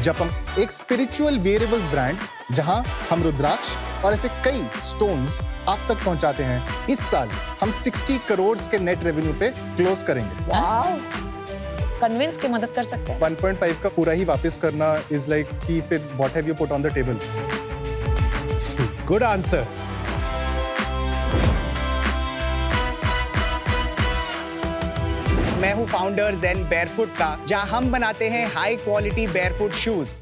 जब हम एक स्पिरिचुअल वेरिएबल्स ब्रांड जहां हम रुद्राक्ष और ऐसे कई स्टोन्स आप तक पहुंचाते हैं, इस साल हम 60 करोड़ के नेट रेवेन्यू पे क्लोज करेंगे। वाओ, कन्विंस की मदद कर सकते हैं। 1.5 का पूरा ही वापस करना इज लाइक कि फिर what have you put on the table. Good answer. मैं हूँ फाउंडर ज़ेन बेयरफुट का, जहाँ हम बनाते हैं हाई क्वालिटी बेयरफुट शूज।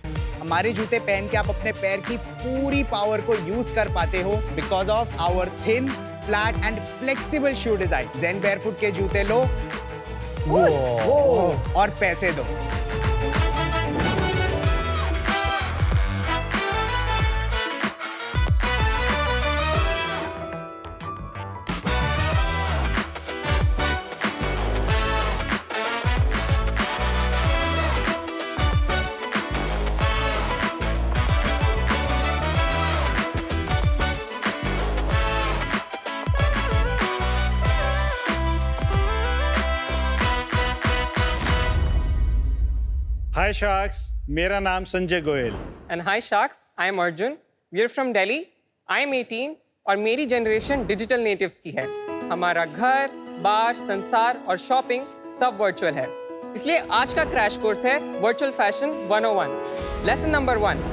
हमारे जूते पहन के आप अपने पैर की पूरी पावर को यूज कर पाते हो because of our thin, flat and flexible shoe design. Zen barefoot के जूते लो और पैसे दो। हाय शार्क्स, मेरा नाम Sanjay Goyal. And hi Sharks, I am Arjun. We're from Delhi. I am 18 और मेरी जनरेशन डिजिटल नेटिव्स की है। हमारा घर, बार, संसार और शॉपिंग सब वर्चुअल है। इसलिए आज का क्रैश कोर्स है virtual fashion 101। Lesson number 1,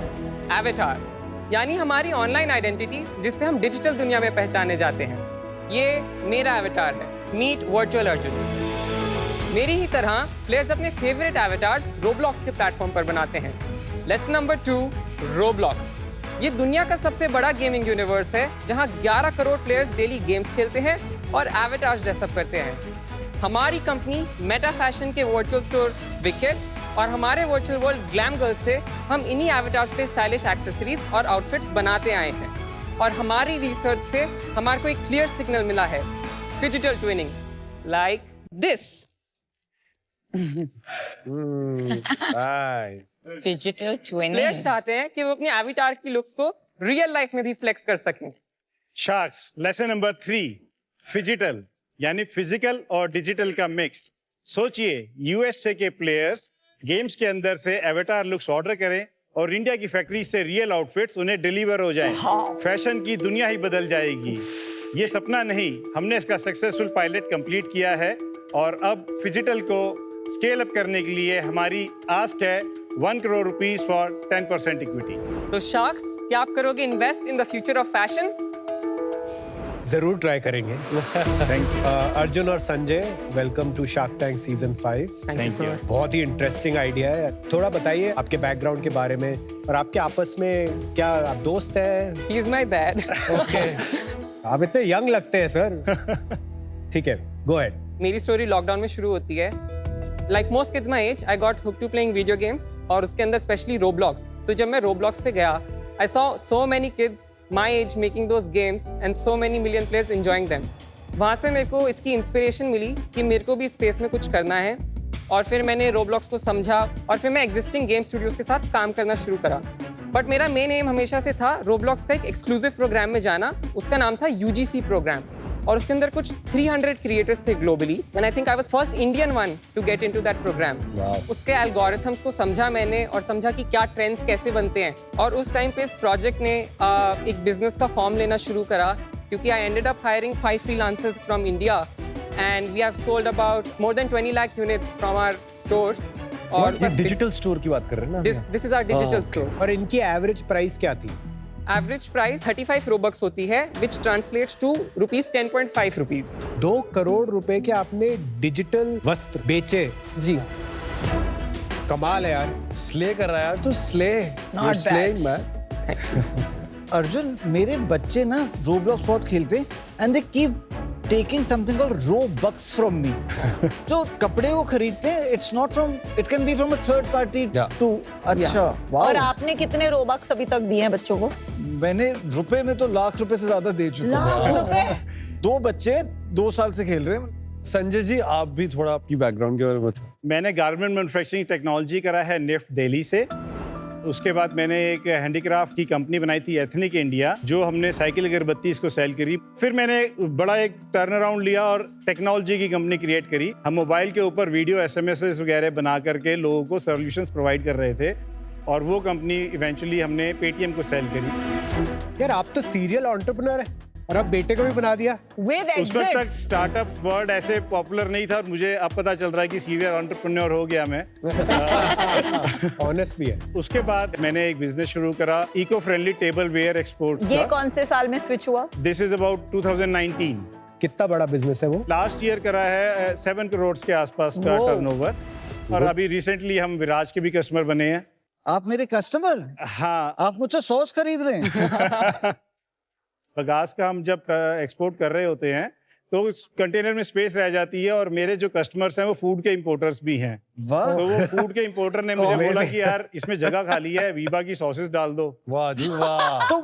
avatar, यानी हमारी ऑनलाइन आइडेंटिटी जिससे हम डिजिटल दुनिया में पहचाने जाते हैं। ये मेरा एवेटार है, मीट वर्चुअल अर्जुन। मेरी ही तरह प्लेयर्स अपने फेवरेट एवेटार्स रोब्लॉक्स के प्लेटफॉर्म पर बनाते हैं। Lesson number 2, Roblox. ये दुनिया का सबसे बड़ा गेमिंग यूनिवर्स है जहां 11 करोड़ प्लेयर्स डेली गेम्स खेलते हैं और एवेटार्स ड्रेसअप करते हैं। हमारी कंपनी मेटा फैशन के वर्चुअल स्टोर विकेट और हमारे वर्चुअल वर्ल्ड ग्लैम गर्ल्स से हम इन्हीं एवेटार्स पे स्टाइलिश एक्सेसरीज और आउटफिट्स बनाते आए हैं। और हमारी रिसर्च से हमारे को एक क्लियर सिग्नल मिला है, phygital twinning, like this. Digital twinning. Players चाहते हैं कि वो अपने एवेटार की लुक्स को रियल लाइफ में भी फ्लेक्स कर सकें। शार्क्स, लेसन नंबर 3, फिजिटल, यानी फिजिकल और डिजिटल का मिक्स। सोचिए, यूएसए के प्लेयर्स गेम्स के अंदर से एवेटार लुक्स ऑर्डर करें और इंडिया की फैक्ट्री से रियल आउटफिट्स उन्हें डिलीवर हो जाएं। फैशन की दुनिया ही बदल जाएगी। ये सपना नहीं, हमने इसका सक्सेसफुल पायलट कंप्लीट किया है और अब फिजिटल को स्केल अप करने के लिए हमारी आस्क है 1 करोड़ रुपीस फॉर 10% इक्विटी। तो शार्क्स, क्या आप करोगे invest in the future of fashion? जरूर ट्राई करेंगे। Thank you. अर्जुन और Sanjay, welcome to shark tank season 5। Thank you sir. बहुत ही इंटरेस्टिंग आइडिया है। थोड़ा बताइए आपके बैकग्राउंड के बारे में और आपके आपस में क्या आप दोस्त हैं? He is my dad. Okay, आप इतने यंग लगते हैं सर। ठीक है, गो अहेड। मेरी स्टोरी लॉकडाउन में शुरू होती है। Like most kids my age, I got hook to playing video games और उसके अंदर स्पेशली रोब्लॉक्स। तो जब मैं रोब्लॉक्स पे गया, I saw so many kids my as making those games and so many million players enjoying them. वहाँ से मेरे को इसकी इंस्पिरेशन मिली कि मेरे को भी स्पेस में कुछ करना है और फिर मैंने रोब्लॉक्स को समझा और फिर मैं एग्जिस्टिंग गेम स्टूडियोज के साथ काम करना शुरू करा। बट मेरा मेन एम हमेशा से था रोब्लॉक्स का एक एक्सक्लूसिव प्रोग्राम में जाना। उसका नाम था UGC प्रोग्राम और उसके अंदर कुछ 300 क्रिएटर्स थे globally and I think I was first Indian one to get into that programme. उसके एल्गोरिथम्स को समझा मैंने और समझा कि क्या ट्रेंड्स कैसे बनते हैं। और उस टाइम पे इस प्रोजेक्ट ने एक बिजनेस का फॉर्म लेना शुरू करा क्योंकि I ended up hiring 5 freelancers from India and we have sold about more than 20 lakh units from our stores. और डिजिटल स्टोर की बात कर रहे हैं ना? This is our digital store. और इनकी एवरेज प्राइस क्या थी? एवरेज प्राइस 35 रोबक्स होती है विच ट्रांसलेट्स टू ₹10.5 रुपीस। 2 करोड़ रुपए के आपने डिजिटल वस्त्र बेचे? जी, कमाल है यार। स्ले कर रहा है यार, तो slay. Not slaying bad. Man. Arjun, मेरे बच्चे ना रोब्लॉक्स बहुत खेलते हैं and they keep taking something called Robux from me. जो कपड़े वो खरीदते हैं, it's not from, it can be from a third party too. अच्छा, वाओ। और आपने कितने रोबक्स अभी तक दिए हैं बच्चों को? मैंने रुपए में तो लाख रुपए से ज्यादा दे चुका लाख हूँ। रुपए? 2 बच्चे 2 साल से खेल रहे हैं। संजय जी, आप भी थोड़ा आपकी बैकग्राउंड के बारे में बताओ। मैंने गारमेंट मैन्युफैक्चरिंग टेक्नोलॉजी करा है निफ्ट दिल्ली से। उसके बाद मैंने एक हैंडीक्राफ्ट की कंपनी बनाई थी एथनिक इंडिया, जो हमने साइकिल अगरबत्ती इसको सेल करी। फिर मैंने बड़ा एक टर्न अराउंड लिया और टेक्नोलॉजी की कंपनी क्रिएट करी। हम मोबाइल के ऊपर वीडियो SMS वगैरह बना करके लोगों को सॉल्यूशंस प्रोवाइड कर रहे थे। और वो कंपनी इवेंचुअली हमने पेटीएम को सेल करी। यार आप तो सीरियल एंटरप्रेन्योर है और अब बेटे को भी बना दिया। With उस वक्त तक exits. स्टार्टअप वर्ड ऐसे पॉपुलर नहीं था और मुझे अब पता चल रहा है कि सीरियल एंटरप्रेन्योर हो गया मैं। ऑनेस्ट भी है। उसके बाद मैंने एक बिजनेस शुरू करा eco friendly tableware exports ये का। कौन से साल में स्विच हुआ? This is about 2019। कितना बड़ा बिजनेस है वो? लास्ट ईयर करा है 7 करोड़ के आसपास का Wow. टर्नओवर। और अभी रिसेंटली हम विराज के भी कस्टमर बने हैं। आप मेरे कस्टमर? हाँ, आप मुझसे सॉस खरीद रहे हैं? बगास का हम जब एक्सपोर्ट कर रहे होते हैं तो कंटेनर में स्पेस रह जाती है और मेरे जो कस्टमर्स हैं वो फूड के इंपोर्टर्स भी हैं। वाह। तो वो फूड के इंपोर्टर ने मुझे बोला कि यार इसमें जगह खाली है, वीबा की सॉसेस डाल दो। वाह जी वाह। तो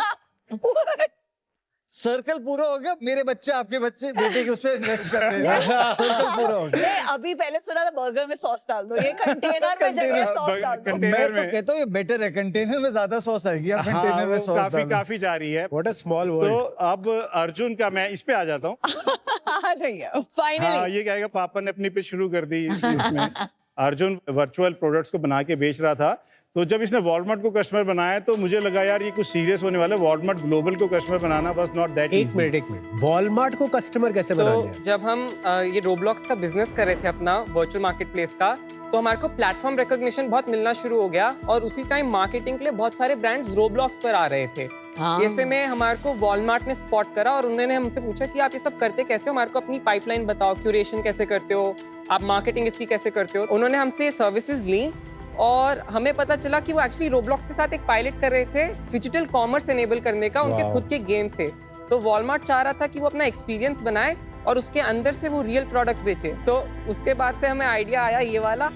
सर्कल पूरा हो गया। मेरे बच्चे आपके बच्चे बेटे के उसपे इन्वेस्ट करते हैं। सर्कल पूरा हो गया। ये अभी पहले सुना था बर्गर में सॉस डाल दो, ये कंटेनर में जगह सॉस डाल दो। कंटेनर मैं तो में। कहता हूँ ये बेटर है, कंटेनर में ज्यादा सॉस आएगी, आप हाँ, कंटेनर में वो सॉस काफी डालो। काफी जा रही है। व्हाट अ स्मॉल तो वर्ल्ड। अब अर्जुन का, मैं इस पे आ जाता हूँ। आ जाइए हाँ, फाइनली। ये कहेगा पापा ने अपनी पिच शुरू कर दी इसमें। अर्जुन वर्चुअल प्रोडक्ट्स को बना के बेच रहा था, तो जब इसने वॉलमार्ट को कस्टमर बनाया तो मुझे लगा यार ये कुछ सीरियस होने वाला है। वॉलमार्ट ग्लोबल को कस्टमर बनाना बस नॉट दैट एक इजी। मिनट वॉलमार्ट को कस्टमर कैसे बना तो दिया? जब हम ये रोब्लॉक्स का बिजनेस कर रहे थे अपना वर्चुअल मार्केट प्लेस का, तो हमारे को प्लेटफॉर्म रिकॉग्निशन बहुत मिलना शुरू हो गया और उसी टाइम मार्केटिंग के लिए बहुत सारे ब्रांड्स रोब्लॉक्स पर आ रहे थे। हाँ। ऐसे में हमारे को वॉलमार्ट ने स्पॉट करा और उन्होंने हमसे पूछा कि आप ये सब करते कैसे हो, हमारे को अपनी पाइपलाइन बताओ, क्यूरेशन कैसे करते हो, आप मार्केटिंग इसकी कैसे करते हो। उन्होंने हमसे सर्विसेज ली और हमें पता चला कि वो एक्चुअली रोब्लॉक्स के साथ एक पायलट कर रहे थे डिजिटल कॉमर्स एनेबल करने का उनके Wow. खुद के गेम से। तो वॉलमार्ट चाह रहा था कि वो अपना एक्सपीरियंस बनाए और उसके अंदर से वो रियल प्रोडक्ट्स बेचे। तो उसके बाद से हमें आइडिया आया ये वाला।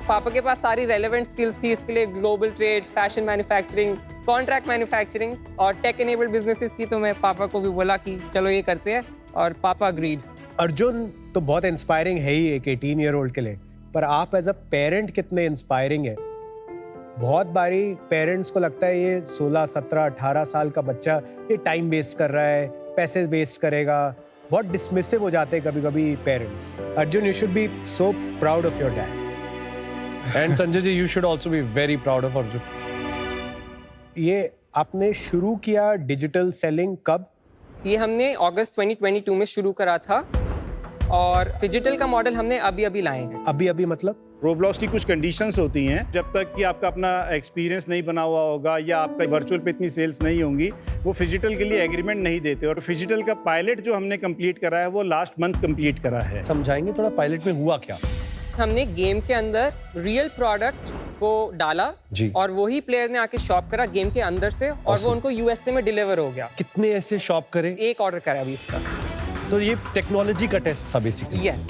पापा के पास सारी रेलेवेंट स्किल्स थी इसके लिए, global trade, fashion manufacturing, contract manufacturing और टेक एनेबल्ड बिजनेसेस की। तो मैं पापा को भी बोला कि चलो ये करते हैं और पापा अग्रीड। अर्जुन तो बहुत इंस्पायरिंग है ही एक 18 ईयर ओल्ड के लिए, पर आप एज अ पेरेंट कितने इंस्पायरिंग है। बहुत बारी पेरेंट्स को लगता है ये 16, 17, 18 साल का बच्चा ये टाइम वेस्ट कर रहा है, पैसे वेस्ट करेगा, बहुत डिसमिसिव हो जाते हैं कभी कभी parents. Arjun, you should be so proud of your dad. And Sanjay ji, you should also be very proud of Arjun. ये आपने शुरू किया डिजिटल सेलिंग कब? ये हमने अगस्त 2022 में शुरू करा था और डिजिटल का मॉडल हमने अभी अभी लाए हैं। अभी अभी मतलब? रोब्लॉक्स की कुछ कंडीशंस होती हैं, जब तक कि आपका अपना एक्सपीरियंस नहीं बना हुआ होगा या आपका वर्चुअल पे इतनी सेल्स नहीं होंगी, वो फिजिटल के लिए एग्रीमेंट नहीं देते। और फिजिटल का पायलट जो हमने कंप्लीट करा है वो लास्ट मंथ कंप्लीट करा है। समझाएंगे थोड़ा पायलट में हुआ क्या? हमने गेम के अंदर रियल प्रोडक्ट को डाला जी। और वही प्लेयर ने आके शॉप करा गेम के अंदर से और वो उनको यूएसए में डिलीवर हो गया। कितने ऐसे शॉप करे? एक ऑर्डर करा अभी इसका। तो ये टेक्नोलॉजी का टेस्ट था बेसिकली। यस,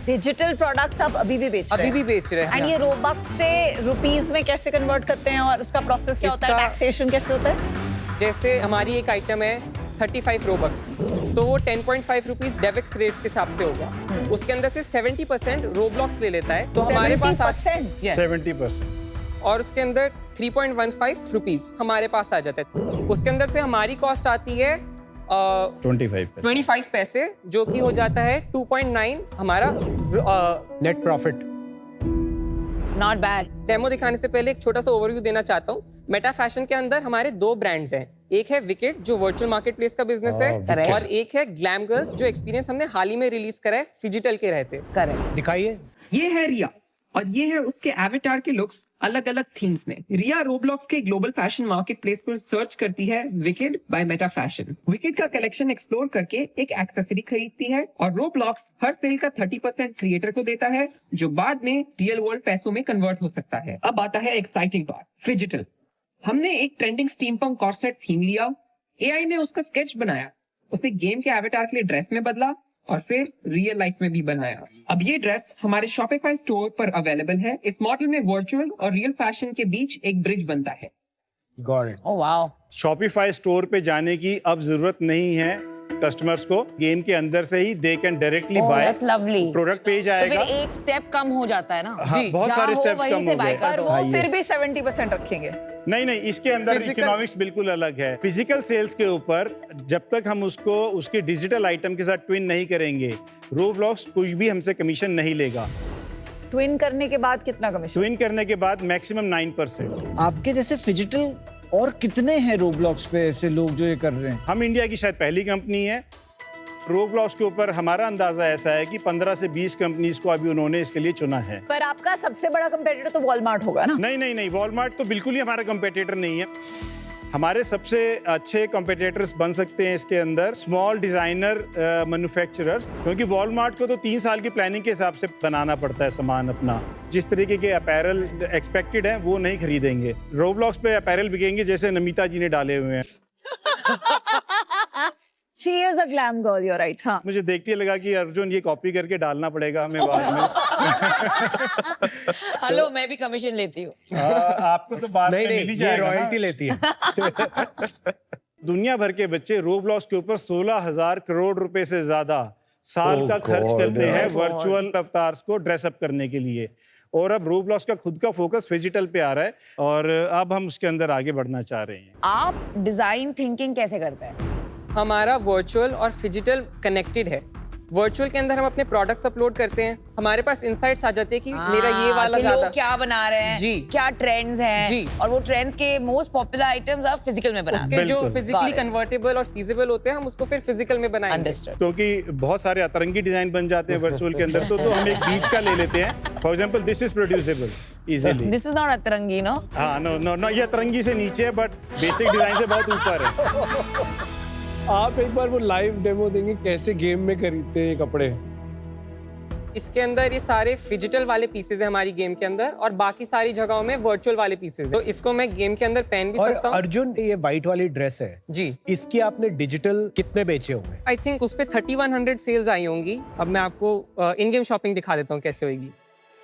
डिजिटल प्रोडक्ट्स आप अभी भी बेच रहे अभी हैं? भी बेच रहे एंड हैं। ये रोबक्स से रुपीस में कैसे कन्वर्ट करते हैं और उसका प्रोसेस क्या होता है, इसका- टैक्सेशन कैसे होता है? जैसे हमारी एक आइटम है 35 रोबक्स की, तो वो 10.5 रुपीज डेविक्स रेट्स के हिसाब से होगा। उसके अंदर से 70% रोब्लॉक्स ले लेता है, तो हमारे पास 70%? Yes. 70%। और उसके अंदर 3.15 रुपीज हमारे पास आ जाता है। उसके अंदर से हमारी कॉस्ट आती है 25 पैसे, जो कि हो जाता है 2.9 हमारा net profit. Not bad. Demo दिखाने से पहले एक छोटा सा ओवरव्यू देना चाहता हूँ। मेटा फैशन के अंदर हमारे 2 ब्रांड्स हैं, एक है विकेट जो वर्चुअल मार्केट प्लेस का बिजनेस है Correct. और एक है ग्लैम गर्ल्स जो एक्सपीरियंस हमने हाल ही में रिलीज करा है फिजिटल के रहते। करेक्ट। दिखाइए। ये है रिया और ये है उसके एवेटार के लुक्स अलग अलग थीम्स में। रिया रोब्लॉक्स के ग्लोबल फैशन मार्केट प्लेस पर सर्च करती है wicked by Meta fashion. Wicked का कलेक्शन एक्सप्लोर करके एक एक्सेसरी खरीदती है और रोब्लॉक्स हर सेल का 30% क्रिएटर को देता है, जो बाद में रियल वर्ल्ड पैसों में कन्वर्ट हो सकता है। अब आता है एक्साइटिंग पार्ट, फिजिटल। हमने एक ट्रेंडिंग स्टीमपंक कॉर्सेट थीम लिया, एआई ने उसका स्केच बनाया, उसे गेम के एवेटार के लिए ड्रेस में बदला और फिर रियल लाइफ में भी बनाया। अब ये ड्रेस हमारे शॉपिफाई स्टोर पर अवेलेबल है। इस मॉडल में वर्चुअल और रियल फैशन के बीच एक ब्रिज बनता है। Got it. Oh wow. Shopify store पे जाने की अब जरूरत नहीं है कस्टमर्स को, गेम के अंदर से ही they can directly oh buy. That's lovely. Product page तो आएगा। फिर एक स्टेप कम हो जाता है ना? हाँ, बहुत जहाँ सारे हो स्टेप्स वहीं कम से हो buy गए। कर दो। वो फिर भी 70% रखेंगे। नहीं नहीं, इसके अंदर Physical- इकोनॉमिक्स बिल्कुल अलग है। फिजिकल सेल्स के ऊपर जब तक हम उसको उसके डिजिटल आइटम के साथ ट्विन नहीं करेंगे, रोब्लॉक्स कुछ भी हमसे कमीशन नहीं लेगा। ट्विन करने के बाद कितना कमीशन? ट्विन करने के बाद मैक्सिमम 9%। आपके जैसे फिजिटल और कितने हैं रोब्लॉक्स पे ऐसे लोग जो ये कर रहे हैं? हम इंडिया की शायद पहली कंपनी है। रोब्लॉक्स के ऊपर हमारा अंदाजा ऐसा है कि 15 से 20 कंपनीज को अभी उन्होंने इसके लिए चुना है। पर आपका सबसे बड़ा कंपेटिटर तो वॉलमार्ट होगा ना? नहीं, वॉलमार्ट तो बिल्कुल ही हमारा कंपेटिटर नहीं है। हमारे सबसे अच्छे कंपेटिटर्स बन सकते हैं इसके अंदर स्मॉल डिजाइनर मैन्युफैक्चरर्स, क्योंकि वॉलमार्ट को तो 3 साल की प्लानिंग के हिसाब से बनाना पड़ता है सामान अपना। जिस तरीके के अपैरल एक्सपेक्टेड है वो नहीं खरीदेंगे। रोब्लॉक्स पे अपैरल बिकेंगे जैसे नमिता जी ने डाले हुए हैं। She is a glam girl, you're right, हाँ। मुझे देखते ही लगा कि अर्जुन ये कॉपी करके डालना पड़ेगा हमें बाद में। हेलो, मैं भी कमीशन लेती हूँ। आपको तो बाद में मिल ही जाएगा ना। रॉयल्टी लेती है। दुनिया भर के बच्चे रोब्लॉक्स के ऊपर 16,000 करोड़ रुपए से ज्यादा साल का खर्च करते हैं वर्चुअल अवतार्स को ड्रेसअप करने के लिए। और अब रोब्लॉक्स का खुद का फोकस फिजिटल पे आ रहा है और अब हम उसके अंदर आगे बढ़ना चाह रहे हैं। आप डिजाइन थिंकिंग कैसे करते हैं? हमारा वर्चुअल और फिजिटल कनेक्टेड है। वर्चुअल के अंदर हम अपने प्रोडक्ट्स अपलोड करते हैं, हमारे पास इंसाइट्स आ जाते हैं कि मेरा ये वाला कि ज्यादा लोग क्या बना रहे हैं, जी, क्या ट्रेंड्स हैं, जी, और वो ट्रेंड्स के मोस्ट पॉपुलर आइटम्स आप फिजिकल में बनाते हैं। उसके जो फिजिकली कन्वर्टेबल और फीजिबल होते हैं हम उसको फिर फिजिकल में बनाएंगे। अंडरस्टूड। क्योंकि बहुत सारे अतरंगी डिजाइन बन जाते हैं वर्चुअल के अंदर, तो हम एक बीच का ले लेते हैं। For example this is producible easily. This is not Atrangi, no? हाँ, नो, ये अतरंगी से नीचे है बट बेसिक डिजाइन से बहुत ऊपर है। आप एक बार वो लाइव डेमो देंगे कैसे गेम में खरीदते हैं ये कपड़े? इसके अंदर ये सारे फिजिटल वाले पीसेज है हमारी गेम के अंदर, और बाकी सारी जगहों में वर्चुअल वाले पीसेज है। तो इसको मैं गेम के अंदर पहन भी सकता हूँ। अर्जुन, ये व्हाइट वाली ड्रेस है जी, इसकी आपने डिजिटल कितने बेचे होंगे? आई थिंक उस पे 3100 सेल्स आई होंगी। अब मैं आपको इन गेम शॉपिंग दिखा देता हूँ कैसे होगी।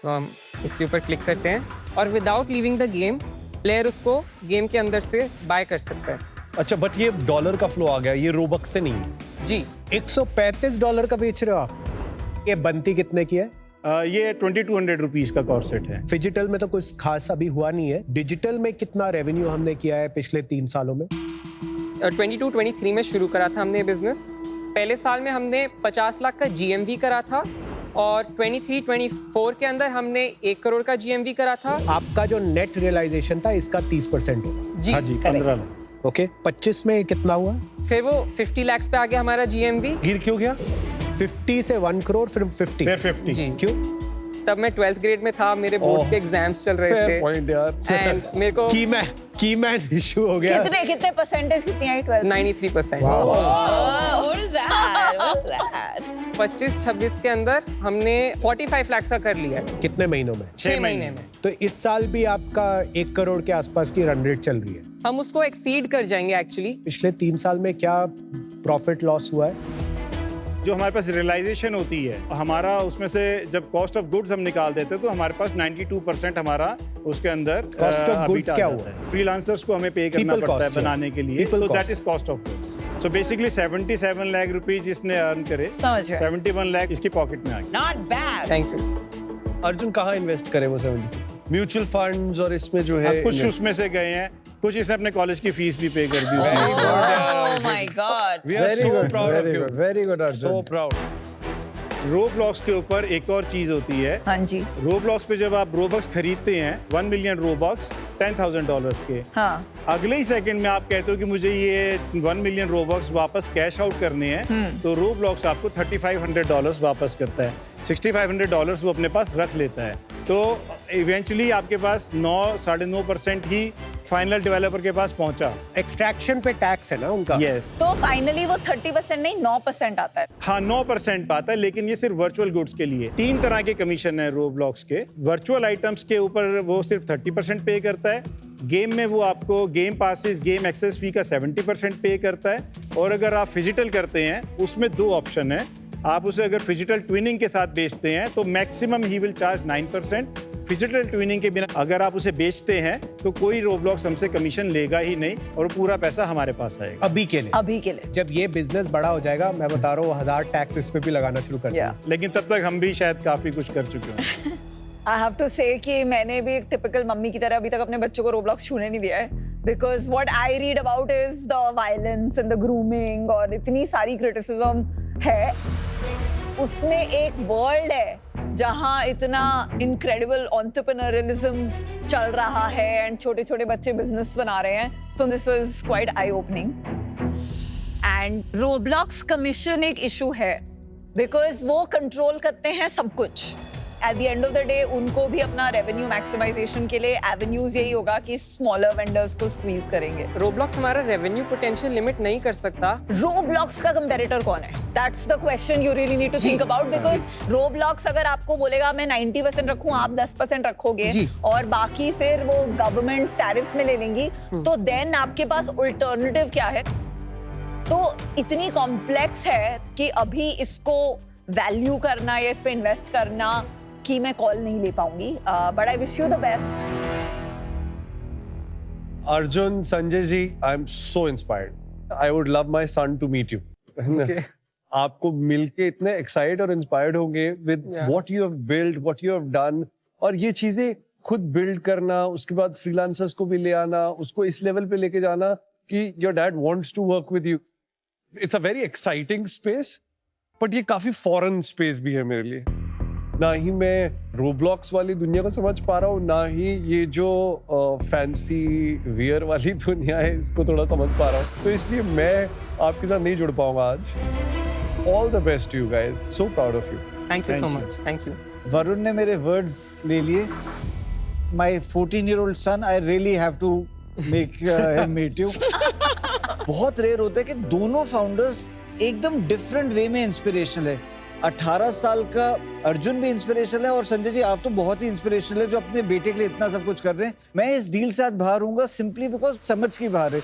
तो हम इसके ऊपर क्लिक करते हैं और without leaving the game player उसको गेम के अंदर से बाय कर सकता है। अच्छा, बट ये डॉलर का फ्लो आ गया, ये रोबक्स से नहीं। जी, $135 का बेच रहे हो आप? ये बनती कितने की है? ये 2200 रुपीज का कॉर्सेट है। फिजिटल में तो कुछ खास अभी हुआ नहीं है। डिजिटल में कितना रेवेन्यू हमने किया है पिछले 3 सालों में? 22-23 में शुरू करा था हमने बिजनेस। पहले साल में हमने 50 लाख का GMV करा था और 23-24 के अंदर हमने 1 करोड़ का GMV करा था। आपका जो नेट रियलाइजेशन था इसका 30% होगा। जी, हाँ जी, 15 लाख। ओके, 25 में कितना हुआ? फिर वो 50 लाख पे आ गया हमारा GMV। गिर क्यों गया? 50 से 1 करोड़ फिर 50। फिर 50। जी, क्यों? तब मैं 12th ग्रेड में था, मेरे बोर्ड्स के एग्जाम्स चल रहे थे। पॉइंट यार। एंड मेरे को कीमैन इशू हो गया। कितने परसेंटेज कितनी आई 12? 93%। What is that? What is that? 25-26 के अंदर हमने 45 लाख का कर लिया है। कितने महीनों में? 6 महीने में। तो इस साल भी आपका 1 करोड़ के आसपास की रन रेट चल रही है। हम उसको एक्सीड कर जाएंगे एक्चुअली। पिछले 3 साल में क्या प्रॉफिट लॉस हुआ है? जो हमारे पास रियलाइजेशन होती है हमारा, उसमें से जब कॉस्ट ऑफ गुड्स हम निकाल देते हैं तो हमारे पास 92% हमारा उसके अंदर कॉस्ट ऑफ गुड्स क्या हुआ? फ्रीलांसर्स को हमें पे करना पड़ता है बनाने के लिए, तो that is cost of goods. So basically 77 lakh rupees जिसने अर्न करे, 71 लाख इसकी पॉकेट में आ गए। Not bad. Thank you. Arjun कहाँ इन्वेस्ट करे वो 70? म्यूचुअल फंड्स और इसमें जो है कुछ उसमें से गए हैं, कुछ इसने अपने कॉलेज की फीस भी पे कर दी। Oh my God. We are so proud of you. very good, Arjun. So proud. Roblox के ऊपर एक और चीज होती है। हाँ जी। रोब्लॉक्स पे जब आप रोबक्स खरीदते हैं 1 मिलियन रोबक्स $10,000 के, हाँ। अगले ही सेकंड में आप कहते हो कि मुझे ये 1 मिलियन रोबक्स वापस कैश आउट करने हैं, तो रोब्लॉक्स आपको $3,500 वापस करता है। $6,500 वो अपने पास रख लेता है। तो इवेंचुअली आपके पास 9-9.5% ही फाइनल डेवलपर के पास पहुंचा। एक्सट्रैक्शन पे टैक्स है ना उनका? यस। तो फाइनली वो 30% नहीं 9% आता है। हाँ, 9% आता है, लेकिन ये सिर्फ वर्चुअल गुड्स के लिए। 3 तरह के कमीशन है रोब्लॉक्स के। वर्चुअल आइटम्स के ऊपर वो सिर्फ 30% पे करता है। गेम में वो आपको गेम पासेस, गेम एक्सेस फी का 70% पे करता है। और अगर आप फिजिटल करते हैं उसमें 2 ऑप्शन है। आप उसे अगर फिजिटल ट्विनिंग के साथ बेचते हैं तो मैक्सिमम ही विल चार्ज 9%। फिजिटल ट्विनिंग के बिना अगर आप उसे बेचते हैं तो कोई रोब्लॉक्स हमसे कमीशन लेगा ही नहीं और पूरा पैसा हमारे पास आएगा। अभी के लिए। जब ये बिजनेस बड़ा हो जाएगा, मैं बता रहा हूँ 1000 टैक्स इस पे भी लगाना शुरू कर देंगे। लेकिन तब तक हम भी शायद काफी कुछ कर चुके हैं। आई हैव टू से कि मैंने भी एक टिपिकल मम्मी की तरह अभी तक अपने बच्चों को रोब्लॉक्स छूने नहीं दिया है, because what I read about is the violence and the grooming और इतनी सारी क्रिटिसिज्म है। उसमें एक वर्ल्ड है जहाँ इतना इनक्रेडिबल एंटरप्रेन्योरियलिज्म चल रहा है एंड छोटे छोटे बच्चे बिजनेस बना रहे हैं, तो this was quite I opening. And Roblox commission एक इशू है बिकॉज वो कंट्रोल करते हैं सब कुछ. At the end of the day उनको भी अपना रेवेन्यू मैक्सिमाइजेशन के लिए एवेन्यूज यही होगा कि स्मॉलर वेंडर्स को स्क्वीज करेंगे. रोब्लॉक्स हमारा रेवेन्यू पोटेंशियल लिमिट नहीं कर सकता. रोब्लॉक्स का कंपेटिटर कौन है? That's the question you really need to think about, because Roblox अगर आपको बोलेगा मैं 90% रखूं, आप 10% रखोगे और बाकी फिर वो गवर्नमेंट टैरिफ्स में ले लेंगी, तो देन आपके पास अल्टरनेटिव क्या है? तो इतनी कॉम्प्लेक्स है कि अभी इसको वैल्यू करना या इस पे इन्वेस्ट करना कि मैं कॉल नहीं ले पाऊंगी. But I wish you the best. Arjun, Sanjay ji, I'm so inspired. I would love my son to meet you. Okay. आपको मिलके इतने excited और inspired होंगे with what you have built, what you have done, और ये चीजें खुद build करना, उसके बाद freelancers को भी ले आना, उसको इस level पे लेके जाना कि your dad wants to work with you. It's a very exciting space, but ये काफी foreign space भी है मेरे लिए. ना ही मैं रोब्लॉक्स वाली दुनिया को समझ पा रहा हूँ, ना ही ये जो फैंसी वियर वाली दुनिया है इसको थोड़ा समझ पा रहा हूँ, तो इसलिए मैं आपके साथ नहीं जुड़ पाऊंगा आज. All the best you guys, so proud of you. Thank you so much. Thank you. Varun ने मेरे वर्ड्स ले लिए. My 14-year-old son, I really have to make him meet you. बहुत रेयर होता है कि दोनों फाउंडर्स एकदम डिफरेंट वे में इंस्पिरेशनल है. 18 साल का अर्जुन भी इंस्पिरेशनल है और संजय जी आप तो बहुत ही इंस्पिरेशनल है जो अपने बेटे के लिए इतना सब कुछ कर रहे हैं. मैं इस डील से आज बाहर हूँगा सिंपली बिकॉज समझ के बाहर है.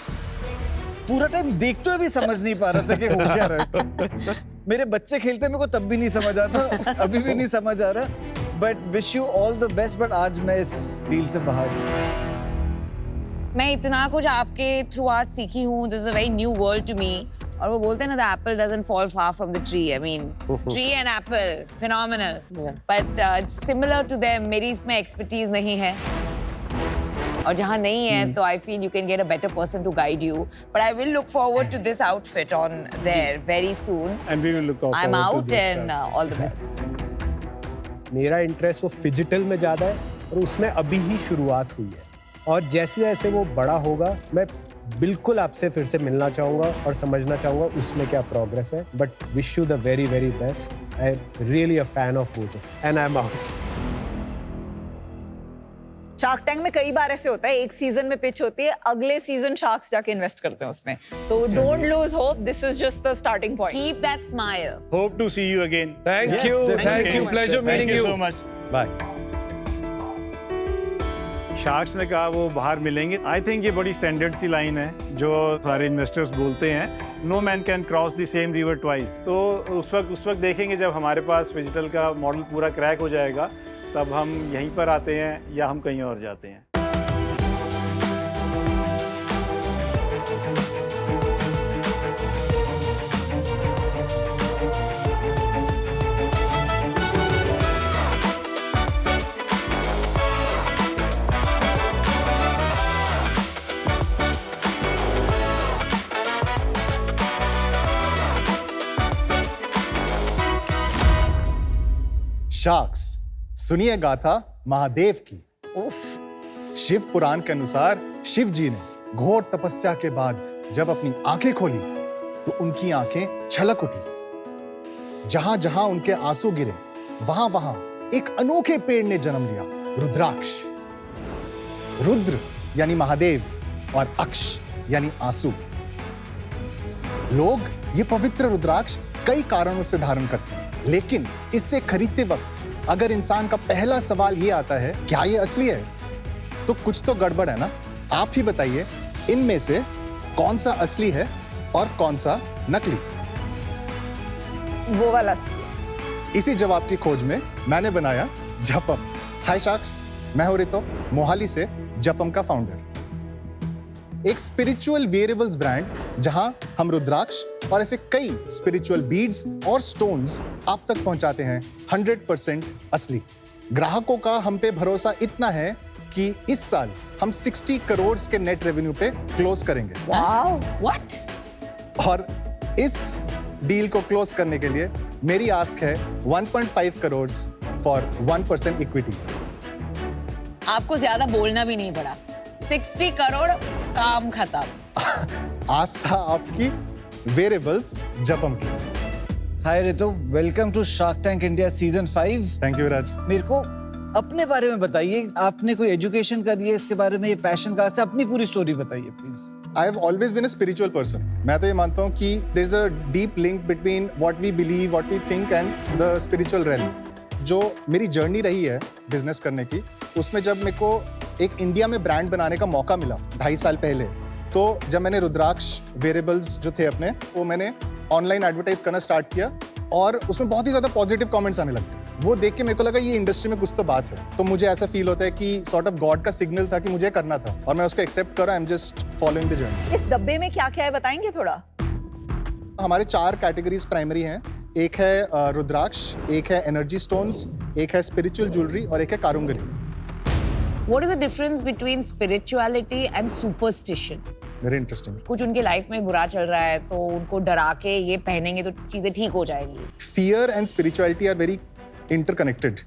पूरा टाइम देखते हुए भी समझ नहीं पा रहा था कि हो क्या रहा है. मेरे बच्चे खेलते मेरे को तब भी नहीं समझ आता, अभी भी नहीं समझ आ रहा. But wish you all the best. But आज मैं इस डील से बाहर हूँ. मैं इतना कुछ आपके थ्रू आज सीखी हूँ. This is a very new world to me. और वो बोलते हैं ना, the apple doesn't fall far from the tree. I mean, tree and apple, phenomenal. But similar to them, मेरी इसमें expertise नहीं है. और जहाँ नहीं है, तो I feel you can get a better person to guide you. But I will look forward to this outfit on there very soon. And we will look forward I'm to out this, and all the best. मेरा interest वो phygital में ज़्यादा है और उसमें अभी ही शुरुआत हुई है. और जैसे जैसे वो बड़ा होगा मैं बिल्कुल आपसे फिर से मिलना चाहूँगा और समझना चाहूँगा उसमें क्या प्रोग्रेस है. But wish you the very very best. I am really a fan of both of and I am out. Shark tank में कई बार ऐसे होता है, एक सीजन में पिच होती है, अगले सीजन शार्क्स जाके इन्वेस्ट करते हैं उसमें. तो don't lose hope. This is just the starting point. Keep that smile. Hope to see you again. Thank Yes, you. definitely. Thank you. Pleasure meeting Thank you you. so much. Bye. Sharks ने कहा वो बाहर मिलेंगे. I think ये बड़ी standard सी line है जो सारे इन्वेस्टर्स बोलते हैं. No man can cross the same river twice. तो उस वक्त देखेंगे जब हमारे पास डिजिटल का मॉडल पूरा क्रैक हो जाएगा, तब हम यहीं पर आते हैं या हम कहीं और जाते हैं. शार्क्स, सुनिए गाथा महादेव की. शिव पुराण के अनुसार शिव जी ने घोर तपस्या के बाद जब अपनी आंखें खोली तो उनकी आंखें छलक उठी. जहां जहां उनके आंसू गिरे वहां वहां एक अनोखे पेड़ ने जन्म लिया, रुद्राक्ष. रुद्र यानी महादेव और अक्ष यानी आंसू. लोग ये पवित्र रुद्राक्ष कई कारणों से धारण करते हैं, लेकिन इससे खरीदते वक्त अगर इंसान का पहला सवाल ये आता है क्या ये असली है, तो कुछ तो गड़बड़ है ना. आप ही बताइए इनमें से कौन सा असली है और कौन सा नकली. वो वाला. इसी जवाब की खोज में मैंने बनाया जपम. हाय शार्क्स, मैं हूं रितो, मोहाली से जपम का फाउंडर. एक स्पिरिचुअल वेरिएबल्स ब्रांड जहां हम रुद्राक्ष और ऐसे कई स्पिरिचुअल बीड्स और स्टोन्स आप तक पहुंचाते हैं 100% असली. ग्राहकों का हम पे भरोसा इतना है कि इस साल हम 60 करोड़ के नेट रेवेन्यू पे क्लोज करेंगे. Wow. What? और इस डील को क्लोज करने के लिए मेरी आस्क है 1.5 करोड़ for 1% equity. आपको ज्यादा बोलना भी नहीं पड़ा, 60 करोड़, काम खत्म। आस्था आपकी, वेरिएबल्स जपम की। Hi Ritu, welcome to shark tank India season 5। Thank you Raj. मेरे को अपने बारे में बताइए, आपने कोई एजुकेशन करी है इसके बारे में, ये पैशन कहाँ से, अपनी पूरी स्टोरी बताइए please. I have always been a spiritual person. मैं तो ये मानता हूँ कि there is a deep link between what we believe, what we think and the spiritual realm. जो मेरी जर्नी रही है बिजनेस करने की, उसमें जब मेरे को एक इंडिया में ब्रांड बनाने का मौका मिला 2.5 साल पहले, तो जब मैंने रुद्राक्ष वेरिएबल्स जो थे अपने, वो मैंने ऑनलाइन एडवर्टाइज करना स्टार्ट किया और उसमें बहुत ही ज़्यादा पॉजिटिव कमेंट्स आने लगे। वो देख के मेरे को लगा ये इंडस्ट्री में कुछ तो बात है। तो मुझे ऐसा फील होता है कि सॉर्ट ऑफ गॉड का सिग्नल था कि मुझे करना था और मैं उसको एक्सेप्ट कर रहा, I am just following the journey. इस डब्बे में क्या क्या है बताएंगे थोड़ा? हमारे 4 कैटेगरीज प्राइमरी हैं। एक है रुद्राक्ष, एक है एनर्जी स्टोन्स, एक है स्पिरिचुअल ज्वेलरी और एक है कारुंगरी। What is the difference between spirituality and superstition? Very interesting. कुछ उनके लाइफ में बुरा चल रहा है तो उनको डरा के ये पहनेंगे तो चीजें ठीक हो जाएंगी। Fear and spirituality are very interconnected.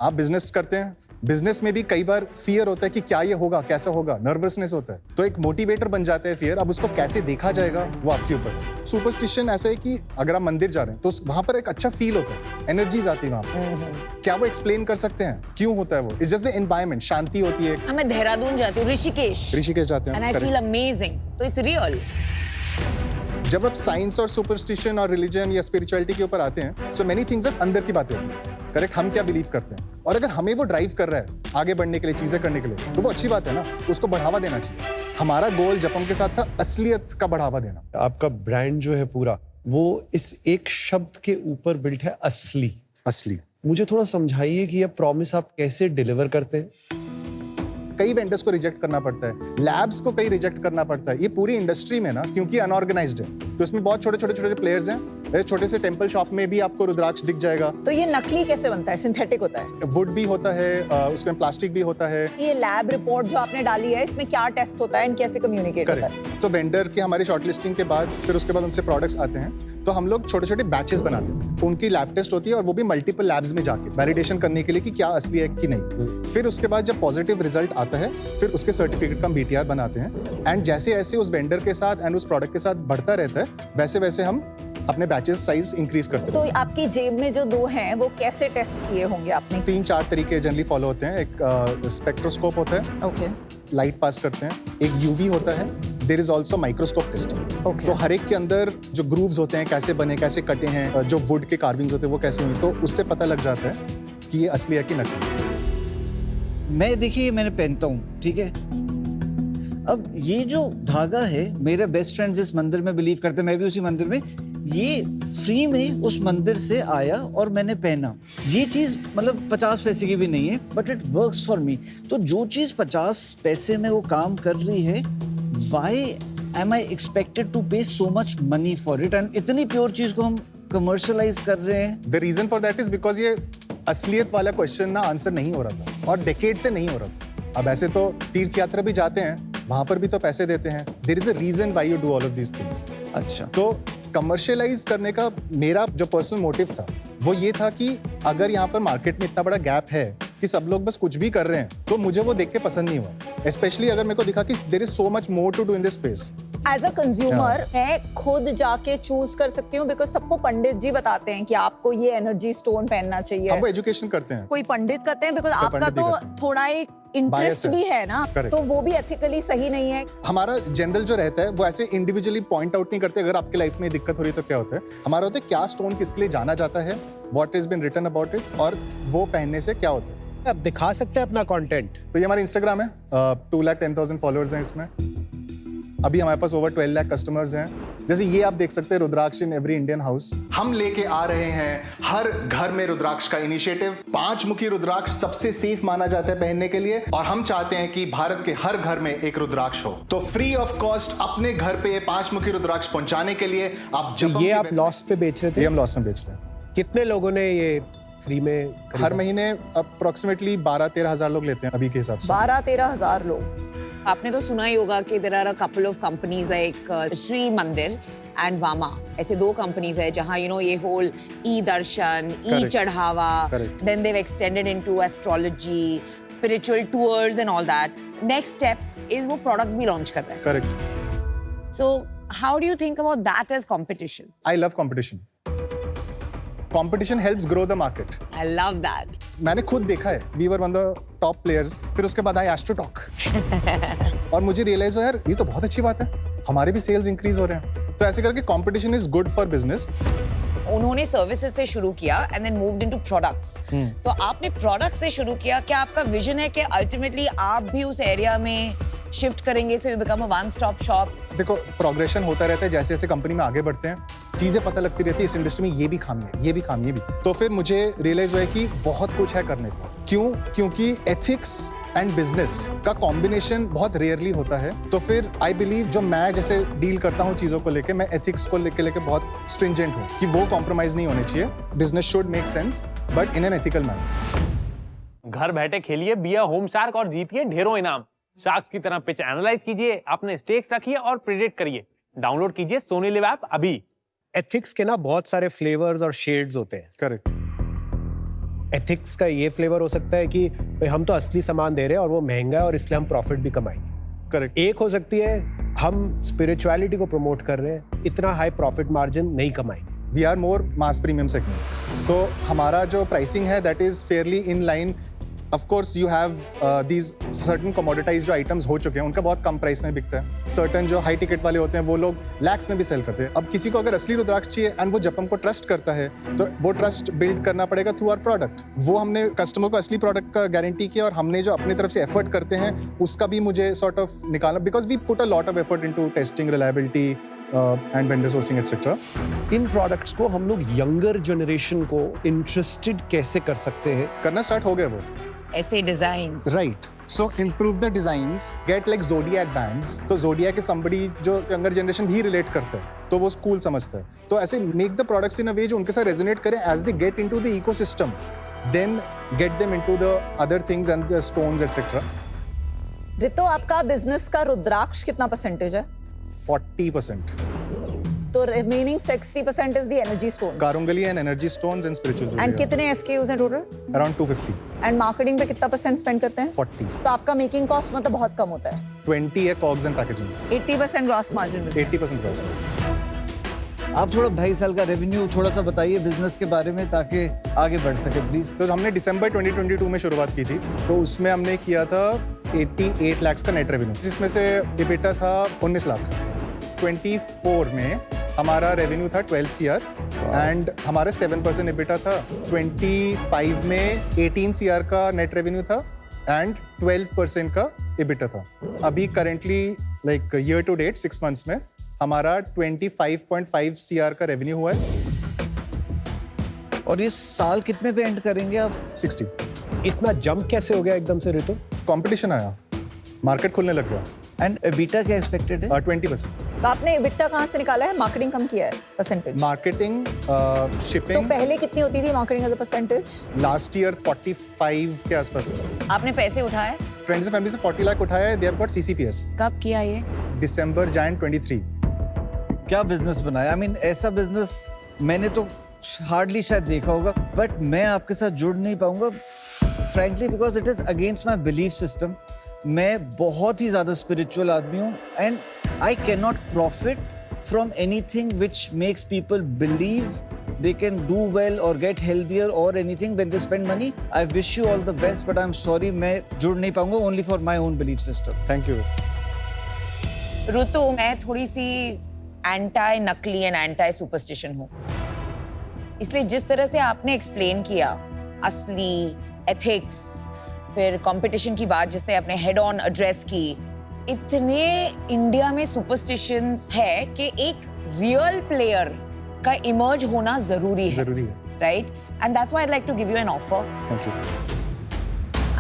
आप बिजनेस करते हैं, बिजनेस में भी कई बार फियर होता है कि क्या ये होगा, कैसा होगा, नर्वसनेस होता है, तो एक मोटिवेटर बन जाता है फियर। अब उसको कैसे देखा जाएगा वो आपके ऊपर है। सुपरस्टिशन ऐसा है कि अगर आप मंदिर जा रहे हैं तो वहां पर एक अच्छा फील होता है, एनर्जीज आती है वहां पर। क्या वो एक्सप्लेन कर सकते हैं क्यों होता है वो? इट्स जस्ट द एनवायरनमेंट, शांति होती है। मैं देहरादून जाती हूँ, ऋषिकेश जाते हैं and I feel amazing, तो इट्स रियल। जब आप साइंस और सुपरस्टिशन और रिलीजन या स्पिरिचुअलिटी के ऊपर आते हैं, सो मेनी थिंग्स अब अंदर की बातें होती हैं। करेक्ट, हम क्या बिलीव करते हैं और अगर हमें वो ड्राइव कर रहा है आगे बढ़ने के लिए, चीजें करने के लिए, तो वो अच्छी बात है ना, उसको बढ़ावा देना चाहिए। हमारा गोल जपम के साथ था असलियत का बढ़ावा देना। आपका ब्रांड जो है पूरा, वो इस एक शब्द के ऊपर बिल्ट है, असली। असली। मुझे थोड़ा समझाइए कि ये प्रॉमिस आप कैसे डिलीवर करते हैं। कई वेंडर्स को रिजेक्ट करना पड़ता है, लैब्स को कई रिजेक्ट करना पड़ता है। ये पूरी इंडस्ट्री में ना, क्योंकि अनऑर्गेनाइज्ड है, तो इसमें बहुत छोटे प्लेयर्स हैं। छोटे से टेंपल शॉप में भी आपको रुद्राक्ष दिख जाएगा। तो ये नकली कैसे बनता है? सिंथेटिक होता है? वुड भी होता है, उसमें प्लास्टिक भी होता है। ये लैब रिपोर्ट जो आपने डाली है, इसमें क्या टेस्ट होता है एंड कैसे कम्युनिकेट होता है? तो वेंडर की हमारी शॉर्टलिस्टिंग के बाद फिर उसके बाद उनसे प्रोडक्ट्स आते हैं, तो हम लोग छोटे बैचेस बनाते हैं। उनकी लैब टेस्ट होती है और वो भी मल्टीपल लैब्स में जाके वैलिडेशन करने के लिए कि क्या असली है कि नहीं। फिर उसके बाद जब पॉजिटिव रिजल्ट आता है, फिर उसके सर्टिफिकेट का BTR बनाते हैं। एंड जैसे जैसे उस वेंडर के साथ एंड उस प्रोडक्ट के साथ बढ़ता रहता है, वैसे वैसे हम अपने बैचेस साइज इंक्रीज करते हैं। तो आपकी जेब में जो 2 हैं, वो कैसे टेस्ट किए होंगे आपने? 3-4 तरीके जनरली फॉलो होते हैं। एक स्पेक्ट्रोस्कोप होता है, ओके, लाइट पास करते हैं। एक UV होता है, there is also microscope testing. Okay. तो हर एक के अंदर जो ग्रूव्स होते हैं, कैसे बने, कैसे कटे हैं, जो वुड के कार्विंग्स होते हैं वो कैसे हुई, तो उससे पता लग जाता है कि ये असली है कि नकली। मैं देखिए, मैंने पहनता हूँ, ठीक है। अब ये जो धागा है, मेरा बेस्ट फ्रेंड जिस मंदिर में बिलीव करते हैं, मैं भी उसी मंदिर में, ये फ्री में उस मंदिर से आया और मैंने पहना। ये चीज मतलब 50 पैसे की भी नहीं है, but it works for me. तो जो चीज 50 पैसे में वो काम कर रही है, why am I expected to pay so much money for it? And इतनी प्योर चीज को हम कमर्शियलाइज कर रहे हैं। The reason for that is because ये असलियत वाला क्वेश्चन ना आंसर नहीं हो रहा था और डेकेड से नहीं हो रहा था। अब ऐसे तो तीर्थ यात्रा भी जाते हैं, वहां पर भी तो पैसे देते हैं। There is a reason why you do all of these things. अच्छा, तो कमर्शियलाइज करने का मेरा जो पर्सनल मोटिव था वो ये था कि अगर यहाँ पर मार्केट में इतना बड़ा गैप है कि सब लोग बस कुछ भी कर रहे हैं, तो मुझे वो देख के पसंद नहीं हुआ। स्पेशली अगर मेरे को दिखा कि there is so much more to do in this space. As a consumer मैं खुद जाके चूज कर सकती हूँ, बिकॉज सबको पंडित जी बताते हैं कि आपको ये एनर्जी स्टोन पहनना चाहिए। हम वो एजुकेशन करते हैं, कोई पंडित करते हैं, बिकॉज आपका पंडित ही तो करते हैं। थोड़ा एक इंटरेस्ट Bias है। भी है ना, Correct। तो वो भी एथिकली सही नहीं है। हमारा जनरल जो रहता है वो ऐसे इंडिविजुअली पॉइंट आउट नहीं करते अगर आपकी लाइफ में दिक्कत हो रही है तो क्या होता है। हमारा होता है क्या स्टोन किसके लिए जाना जाता है, what is been written about it, और वो पहनने से क्या होता है। आप दिखा सकते हैं अपना कंटेंट। तो ये हमारा इंस्टाग्राम है, 2,10,000 फॉलोअर्स हैं इसमें। अभी हमारे पास ओवर 12 लाख कस्टमर्स हैं। जैसे ये आप देख सकते हैं, रुद्राक्ष इन एवरी इंडियन हाउस। हम लेके आ रहे हैं हर घर में रुद्राक्ष का इनिशिएटिव। 5 मुखी रुद्राक्ष सबसे सेफ माना जाता है पहनने के लिए, और हम चाहते हैं कि भारत के हर घर में एक रुद्राक्ष हो। तो फ्री ऑफ कॉस्ट अपने घर पे 5 मुखी रुद्राक्ष पहुंचाने के लिए आप तो ये आप लॉस पे बेच रहे थे? ये हम लॉस में बेच रहे हैं। कितने लोगों ने ये फ्री में हर महीने अप्रोक्सीमेटली 12-13 हजार लोग लेते हैं अभी के हिसाब से। 12-13 हजार लोग। आपने तो सुना ही होगा कि there are a couple of companies like Shri Mandir and Vama, ऐसे 2 कंपनीज है जहां यू नो ये whole e darshan, e chadhava, then they have extended into astrology, spiritual tours and all that. Next step is वो प्रोडक्ट्स भी लॉन्च कर रहे हैं. Correct. So how do you think about that as competition? I love competition. Competition helps grow the market. I love that. मैंने खुद देखा है, we were one the top players. फिर उसके बाद आई एस्ट्रोटॉक और मुझे रियलाइज हो यार ये तो बहुत अच्छी बात है, हमारे भी सेल्स इंक्रीज हो रहे हैं. तो ऐसे करके competition is good for business. उन्होंने सर्विसेज से शुरू किया and then moved into products. तो आपने प्रोडक्ट से शुरू किया. क्या आपका विजन है कि अल्टीमेटली आप भी उस एरिया में शिफ्ट करेंगे, so you become a one stop shop? देखो प्रोग्रेशन होता रहता है, जैसे जैसे कंपनी में आगे बढ़ते हैं चीजें पता लगती रहती है, इस इंडस्ट्री में ये भी खामी है, ये भी खामी है, ये भी. तो फिर मुझे रियलाइज हुआ है कि बहुत कुछ है करने को. क्यों? क्योंकि एथिक्स एंड बिजनेस का कॉम्बिनेशन बहुत रेयरली होता है. तो फिर आई बिलीव जो मैं जैसे डील करता हूँ चीजों को लेके, मैं एथिक्स को लेके बहुत स्ट्रिंजेंट हूँ कि वो कॉम्प्रोमाइज नहीं होने चाहिए. Business should make sense but in an ethical manner. घर बैठे खेलिए बिया होम शार्क और जीतिए ढेरों इनाम. शार्क्स की तरह पिच एनालाइज कीजिए, अपने स्टेक्स रखिए और प्रेडिक्ट करिए. डाउनलोड कीजिए सोनी लिव ऐप अभी. एथिक्स के ना बहुत सारे फ्लेवर्स और शेड्स होते हैं. करेक्ट. एथिक्स का ये फ्लेवर हो सकता है कि भाई हम तो असली सामान दे रहे हैं और वो महंगा है और इसलिए हम प्रॉफिट भी कमाएंगे. करेक्ट. एक हो सकती है हम स्पिरिचुअलिटी को प्रमोट कर रहे हैं, इतना हाई प्रॉफिट मार्जिन नहीं कमाएंगे. We are more mass premium segment. तो हमारा जो प्राइसिंग है that is fairly in line. Of course you have these certain commoditise जो आइटम्स हो चुके हैं उनका बहुत कम प्राइस में बिकता है. सर्टन जो हाई टिकट वाले होते हैं वो लोग लैक्स में भी सेल करते हैं. अब किसी को अगर असली रुद्राक्ष चाहिए एंड वो जपम को ट्रस्ट करता है तो वो ट्रस्ट बिल्ड करना पड़ेगा थ्रू आवर प्रोडक्ट. वो हमने कस्टमर को असली प्रोडक्ट का गारंटी किया और हमने जो अपनी तरफ से एफर्ट करते हैं उसका भी मुझे सॉर्ट ऑफ निकालना, because we put a lot of effort into testing, reliability and vendor sourcing etcetera. इन प्रोडक्ट्स को हम लोग यंगर जनरेशन को इंटरेस्टेड कैसे कर सकते हैं? करना स्टार्ट हो गया वो. ऐसे designs. Right. So improve the designs, get like zodiac bands. तो ज़ोडिएक is somebody जो यंगर जनरेशन भी रिलेट करता है तो वो कूल समझता है. तो ऐसे make the products in a way जो उनके साथ रेजोनेट करे as they get into the ecosystem, then get them into the other things and the stones etcetera. Ritu, आपका बिजनेस का रुद्राक्ष कितना परसेंटेज है? 40%. तो remaining 60% is the energy stones. Karungali and energy stones and spiritual. And कितने SKUs हैं total? Around 250. And marketing पे कितना % spend करते हैं? 40. तो आपका मेकिंग कॉस्ट मतलब बहुत कम होता है. 20 है COGS and packaging. 80% gross margin. 80% gross. आप थोड़ा 2.5 साल का रेवेन्यू थोड़ा सा बताइए बिजनेस के बारे में ताकि आगे बढ़ सके प्लीज. तो हमने दिसंबर 2022 में शुरुआत की थी, तो उसमें हमने किया था 88 लाख का नेट रेवेन्यू, जिसमें से EBITDA था 19 लाख. 24 में हमारा रेवेन्यू था 12 CR एंड हमारा 7% EBITDA था. 25 में 18 CR का नेट रेवेन्यू था एंड 12% का EBITDA था. अभी currently like year to date 6 months में हमारा 25.5 CR का रेवेन्यू हुआ है. और ये साल कितने पे एंड करेंगे आप? 60. इतना जंप कैसे हो गया एकदम से रितो? कंपटीशन आया, मार्केट खुलने लग गया. एंड EBITDA क्या एक्सपेक्टेड है? 20%. तो आपने EBITDA कहाँ से निकाला है? मार्केटिंग कम किया है परसेंटेज? मार्केटिंग, तो शिपिंग. पहले कितनी होती थी मार्केटिंग का परसेंटेज? लास्ट ईयर 45 के आसपास था. आपने पैसे उठाए? फ्रेंड्स एंड फैमिली से 40 लाख उठाया है. They have got CCPS. कब किया ये? दिसंबर Jan 23. क्या बिजनेस बनाया? आई मीन ऐसा बिजनेस मैंने तो हार्डली शायद देखा होगा, बट मैं आपके साथ जुड़ नहीं पाऊंगा frankly because it is against my belief system. मैं बहुत ही ज्यादा स्पिरिचुअल आदमी हूँ and I can not profit from anything which makes people believe they can do well or get healthier or anything when they spend money. I wish you all the best, but I'm sorry मैं जुड़ नहीं पाऊंगा only for my own belief system. Thank you. ऋतु, मैं थोड़ी सी anti नकली and anti superstition हूँ, इसलिए जिस तरह से आपने एक्सप्लेन किया असली, एथिक्स, फिर कंपटीशन की बात जिसने अपने हेड ऑन एड्रेस की, इतने इंडिया में सुपरस्टिशंस है कि एक रियल प्लेयर का इमर्ज होना जरूरी है. Right? And that's why I'd like to give you an offer. Thank you.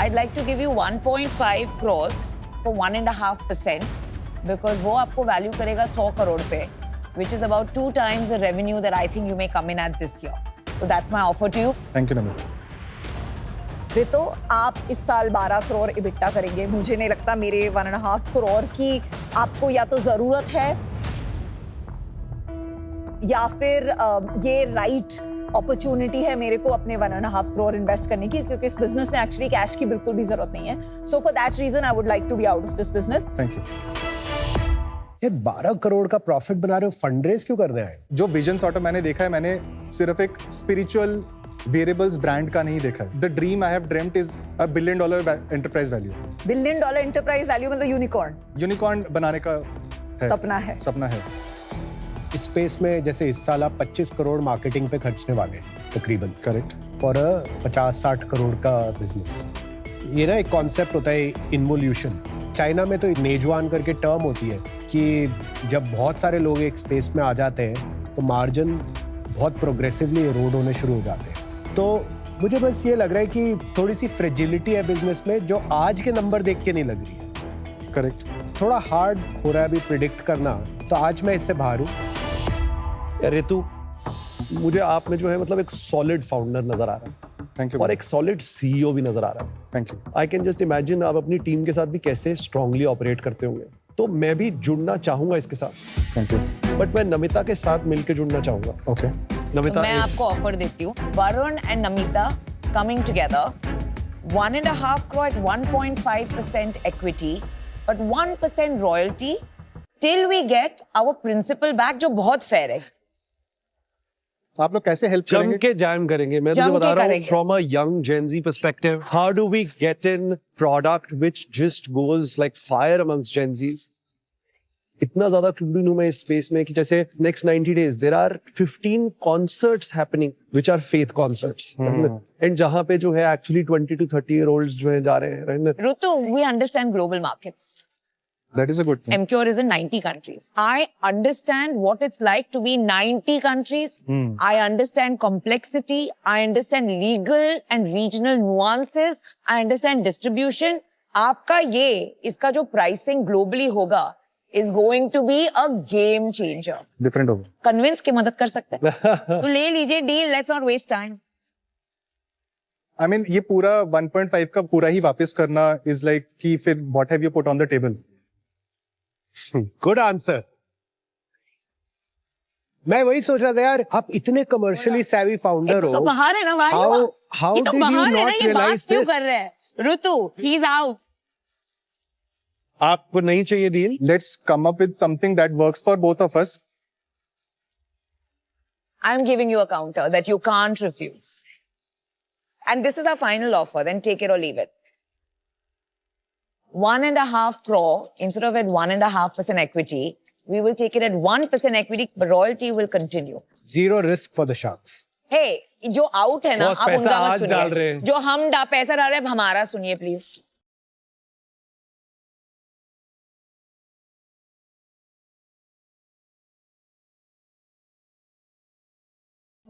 I'd like to give you 1.5 crores for 1.5% because वो आपको वैल्यू करेगा 100 करोड़ पे, which is about 2 times the revenue that I think you may come in at this year. So that's my offer to you. Thank you, Namita. तो आप इस साल 12 crore EBITDA करेंगे, मुझे नहीं लगता मेरे 1.5 करोड़ की आपको या तो जरूरत है या फिर ये राइट अपॉर्चुनिटी है मेरे को अपने 1.5 करोड़ इन्वेस्ट करने की, क्योंकि इस बिजनेस में एक्चुअली कैश की बिल्कुल भी जरूरत नहीं है. So for that reason I would like to be out of this business. Thank you. यार 12 करोड़ का प्रॉफिट बना रहे हो, फंड रेज क्यों करने आए? जो विजन सॉर्ट ऑफ मैंने देखा है, मैंने सिर्फ एक स्पिरिचुअल वेरिएबल्स ब्रांड का नहीं देखा है. The dream I have dreamed is $1 billion enterprise value. $1 billion enterprise value मतलब यूनिकॉर्न. यूनिकॉर्न बनाने का है, सपना है. इस स्पेस में जैसे इस साल आप 25 करोड़ मार्केटिंग पे खर्चने वाले हैं तकरीबन. करेक्ट. फॉर अ 50-60 करोड़ का बिजनेस. ये ना एक कॉन्सेप्ट होता है इन्वोल्यूशन. चाइना में तो नेजुआन करके टर्म होती है कि जब बहुत सारे लोग एक स्पेस में आ जाते हैं तो मार्जिन बहुत प्रोग्रेसिवली एरोड होने शुरू हो जाते हैं. तो मुझे बस ये लग रहा है कि थोड़ी सी फ्रेजिलिटी है बिजनेस में जो आज के नंबर देख के नहीं लग रही है. करेक्ट. थोड़ा हार्ड हो रहा है अभी प्रिडिक्ट करना, तो आज मैं इससे बाहर हूँ. ऋतु, मुझे आप में जो है मतलब एक सॉलिड फाउंडर नजर आ रहा है. Thank you. और एक सॉलिड सीईओ भी नजर आ रहा है. Thank you. I can just imagine आप अपनी टीम के साथ भी कैसे स्ट्रांगली ऑपरेट करते होंगे. तो मैं भी जुड़ना चाहूंगा इसके साथ. Thank you. बट मैं नमिता के साथ मिलकर जुड़ना चाहूंगा. ओके. नमिता, मैं आपको ऑफर देती हूँ. Varun and Namita coming together, 1.5 crore at 1.5% equity, but 1% royalty till we get our principal back, जो बहुत फेयर है. आप लोग कैसे हेल्प जम करेंगे? के जैम करेंगे. मैं तुझे बता रहा हूँ from a young Gen Z perspective, how do we get in product which just goes like fire amongst Gen Zs. इतना ज्यादा क्लूड हूं मैं इस स्पेस में कि जैसे next 90 days there are 15 concerts happening which are faith concerts. And जहां पे जो है एक्चुअली 20 to 30 year olds जो है जा रहे हैं. Rutu, we understand global markets. That is a good thing. MCure is in 90 countries. I understand what it's like to be in 90 countries. I understand complexity. I understand legal and regional nuances. I understand distribution. आपका ये, इसका जो pricing globally होगा is going to be a game changer. Different होगा. Convince के मदद कर सकते हैं. तो ले लीजिए deal. Let's not waste time. I mean, ये पूरा 1.5 का पूरा ही वापस करना is like कि फिर what have you put on the table? Good answer. मैं वही सोच रहा था यार, आप इतने कमर्शियली savvy फाउंडर हो. तो बाहर है ना भाई. How ये तो did you बाहर है ना, not ये बात realize क्यों this? कर रहे हैं? Rutu, he's out. आपको नहीं चाहिए deal? Let's come up with something that works for both of us. I'm giving you a counter that you can't refuse. And this is our final offer, then take it or leave it. 1.5 crore instead of at 1.5% equity, we will take it at 1% equity, but royalty will continue. Zero risk for the sharks. Hey, जो out है ना, Boss, आप पैसा उनका मत आज डाल रहे सुनिए. हैं. जो हम पैसा डाल रहे हैं, हमारा सुनिए प्लीज.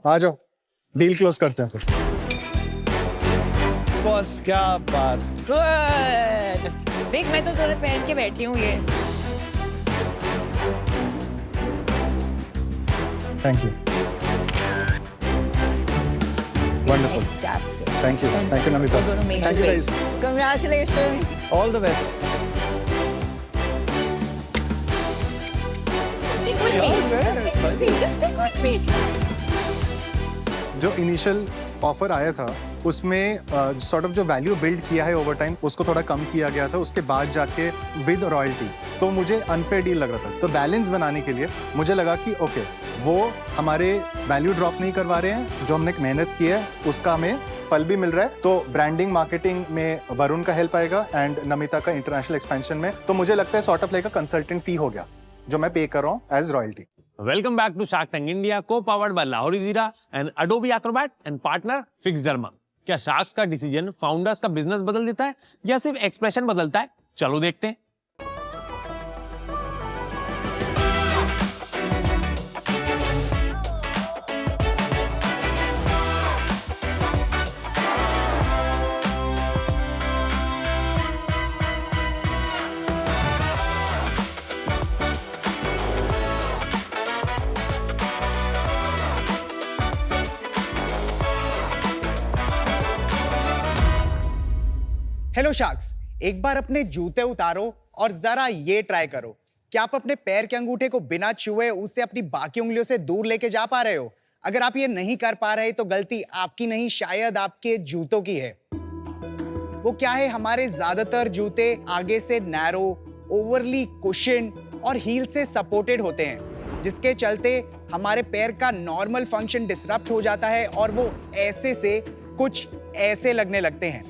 आ जाओ, डील क्लोज करते हैं फिर. बॉस क्या बात. Good. देख, मैं तो तेरे पहन के बैठी हूँ ये. Thank you. Wonderful. Fantastic. Thank you. Thank you, Namita. We're going to make Thank it you, big. guys. Congratulations. All the best. Stick with me. Just stick with me. जो इनिशियल ऑफर आया था उसमें sort of जो value build किया है over time उसको थोड़ा कम किया गया था. उसके बाद जाके विद रॉयल्टी तो मुझे अनफेयर डील लग रहा था. तो बैलेंस बनाने के लिए मुझे लगा कि ओके, वो हमारे वैल्यू ड्रॉप नहीं करवा रहे हैं. जो हमने मेहनत की है उसका हमें फल भी मिल रहा है. तो ब्रांडिंग मार्केटिंग में वरुण का हेल्प आएगा एंड नमिता का इंटरनेशनल एक्सपेंशन में. तो मुझे लगता है sort of like a consultant fee हो गया जो मैं पे कर रहा हूँ as royalty. Welcome back to shark tank India, co-powered by Lahori Zeera and Adobe Acrobat and partner Fixderma. क्या शार्क्स का डिसीजन फाउंडर्स का बिजनेस बदल देता है या सिर्फ एक्सप्रेशन बदलता है? चलो देखते हैं. हेलो शार्क्स, एक बार अपने जूते उतारो और जरा ये ट्राई करो। क्या आप अपने पैर के अंगूठे को बिना छुए उसे अपनी बाकी उंगलियों से दूर लेके जा पा रहे हो? अगर आप ये नहीं कर पा रहे तो गलती आपकी नहीं, शायद आपके जूतों की है। वो क्या है, हमारे ज्यादातर जूते आगे से नैरो, ओवरली कुशन्ड और हील से सपोर्टेड होते हैं, जिसके चलते हमारे पैर का नॉर्मल फंक्शन डिसरप्ट हो जाता है और वो ऐसे से कुछ ऐसे लगने लगते हैं।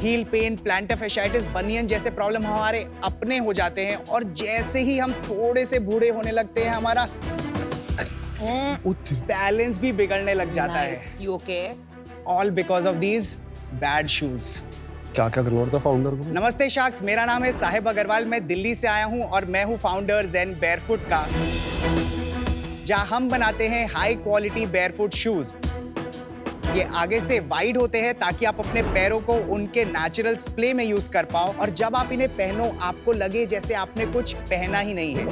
हील पेन, प्लांटर फैशाइटिस, बनियन जैसे प्रॉब्लम हमारे अपने हो जाते हैं और जैसे ही हम थोड़े से बूढ़े होने लगते हैं हमारा बैलेंस भी बिगड़ने लग जाता है। You okay? All because of these bad shoes. क्या क्या करना था फाउंडर को? नमस्ते शार्क्स, मेरा नाम है साहिब अग्रवाल, मैं दिल्ली से आया हूं और मैं हूं फाउंडर ज़ेन बेयरफुट का, जहां हम बनाते हैं हाई क्वालिटी बेयरफुट शूज। ये आगे से वाइड होते हैं ताकि आप अपने पैरों को उनके नेचुरल स्प्ले में यूज कर पाओ और जब आप इन्हें पहनो आपको लगे जैसे आपने कुछ पहना ही नहीं है।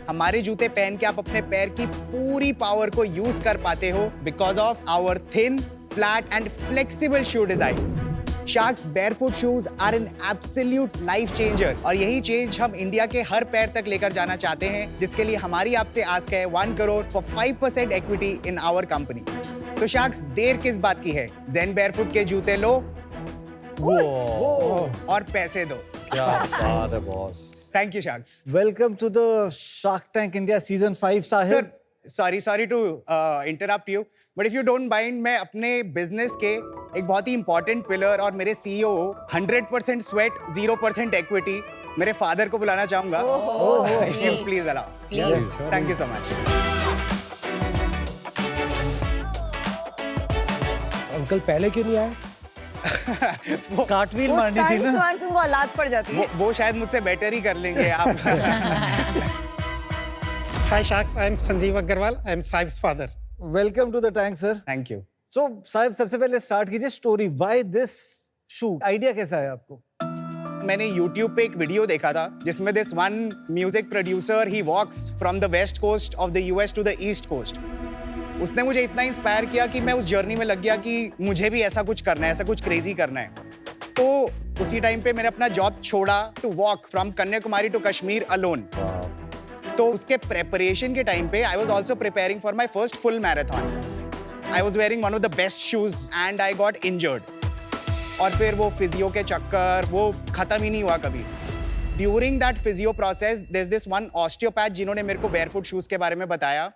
हमारे जूते पहन के आप अपने पैर की पूरी पावर को यूज कर पाते हो because of our thin, flat and flexible shoe design. Sharks barefoot shoes are an absolute life changer और यही चेंज हम इंडिया के हर पैर तक लेकर जाना चाहते हैं, जिसके लिए हमारी आपसे आस्क है 1 crore for 5% equity in our company. तो शार्क्स, देर किस बात की है? ज़ेन बेयरफुट के जूते लो और पैसे दो। क्या बात है boss. Thank you sharks. Welcome to the Shark Tank India Season 5, Sahib. Sir, sorry to interrupt you, but if you don't mind, मैं अपने बिजनेस के एक बहुत ही इंपॉर्टेंट पिलर और मेरे सीईओ 100% स्वेट 0% इक्विटी मेरे फादर को बुलाना चाहूंगा। Please allow. Please. Thank you so much. Uncle पहले क्यों नहीं आए? कार्टव्हील मारनी थी ना। तुमको औलाद पड़ जाती है। वो शायद मुझसे बेटर ही कर लेंगे आप। Hi Sharks, I am Sanjeev Agarwal. I am Saib's father. Welcome to the tank, sir. Thank you. So, Sahib सबसे पहले स्टार्ट कीजिए story. Why this shoe? Idea कैसा है आपको? मैंने YouTube पे एक वीडियो देखा था जिसमें this one music producer he walks from the west coast of the US to the east coast. उसने मुझे इतना इंस्पायर किया कि मैं उस जर्नी में लग गया कि मुझे भी ऐसा कुछ करना है, ऐसा कुछ क्रेजी करना है। तो उसी टाइम पे मैंने अपना जॉब छोड़ा to walk from Kanyakumari to Kashmir alone. तो उसके प्रेपरेशन के टाइम पे I was also preparing for my first full marathon. I was wearing one of the best shoes and I got injured. और फिर वो फिजियो के चक्कर वो खत्म ही नहीं हुआ कभी। During that physio process there is this one osteopath जिन्होंने मेरे को बेयरफुट शूज के बारे में बताया।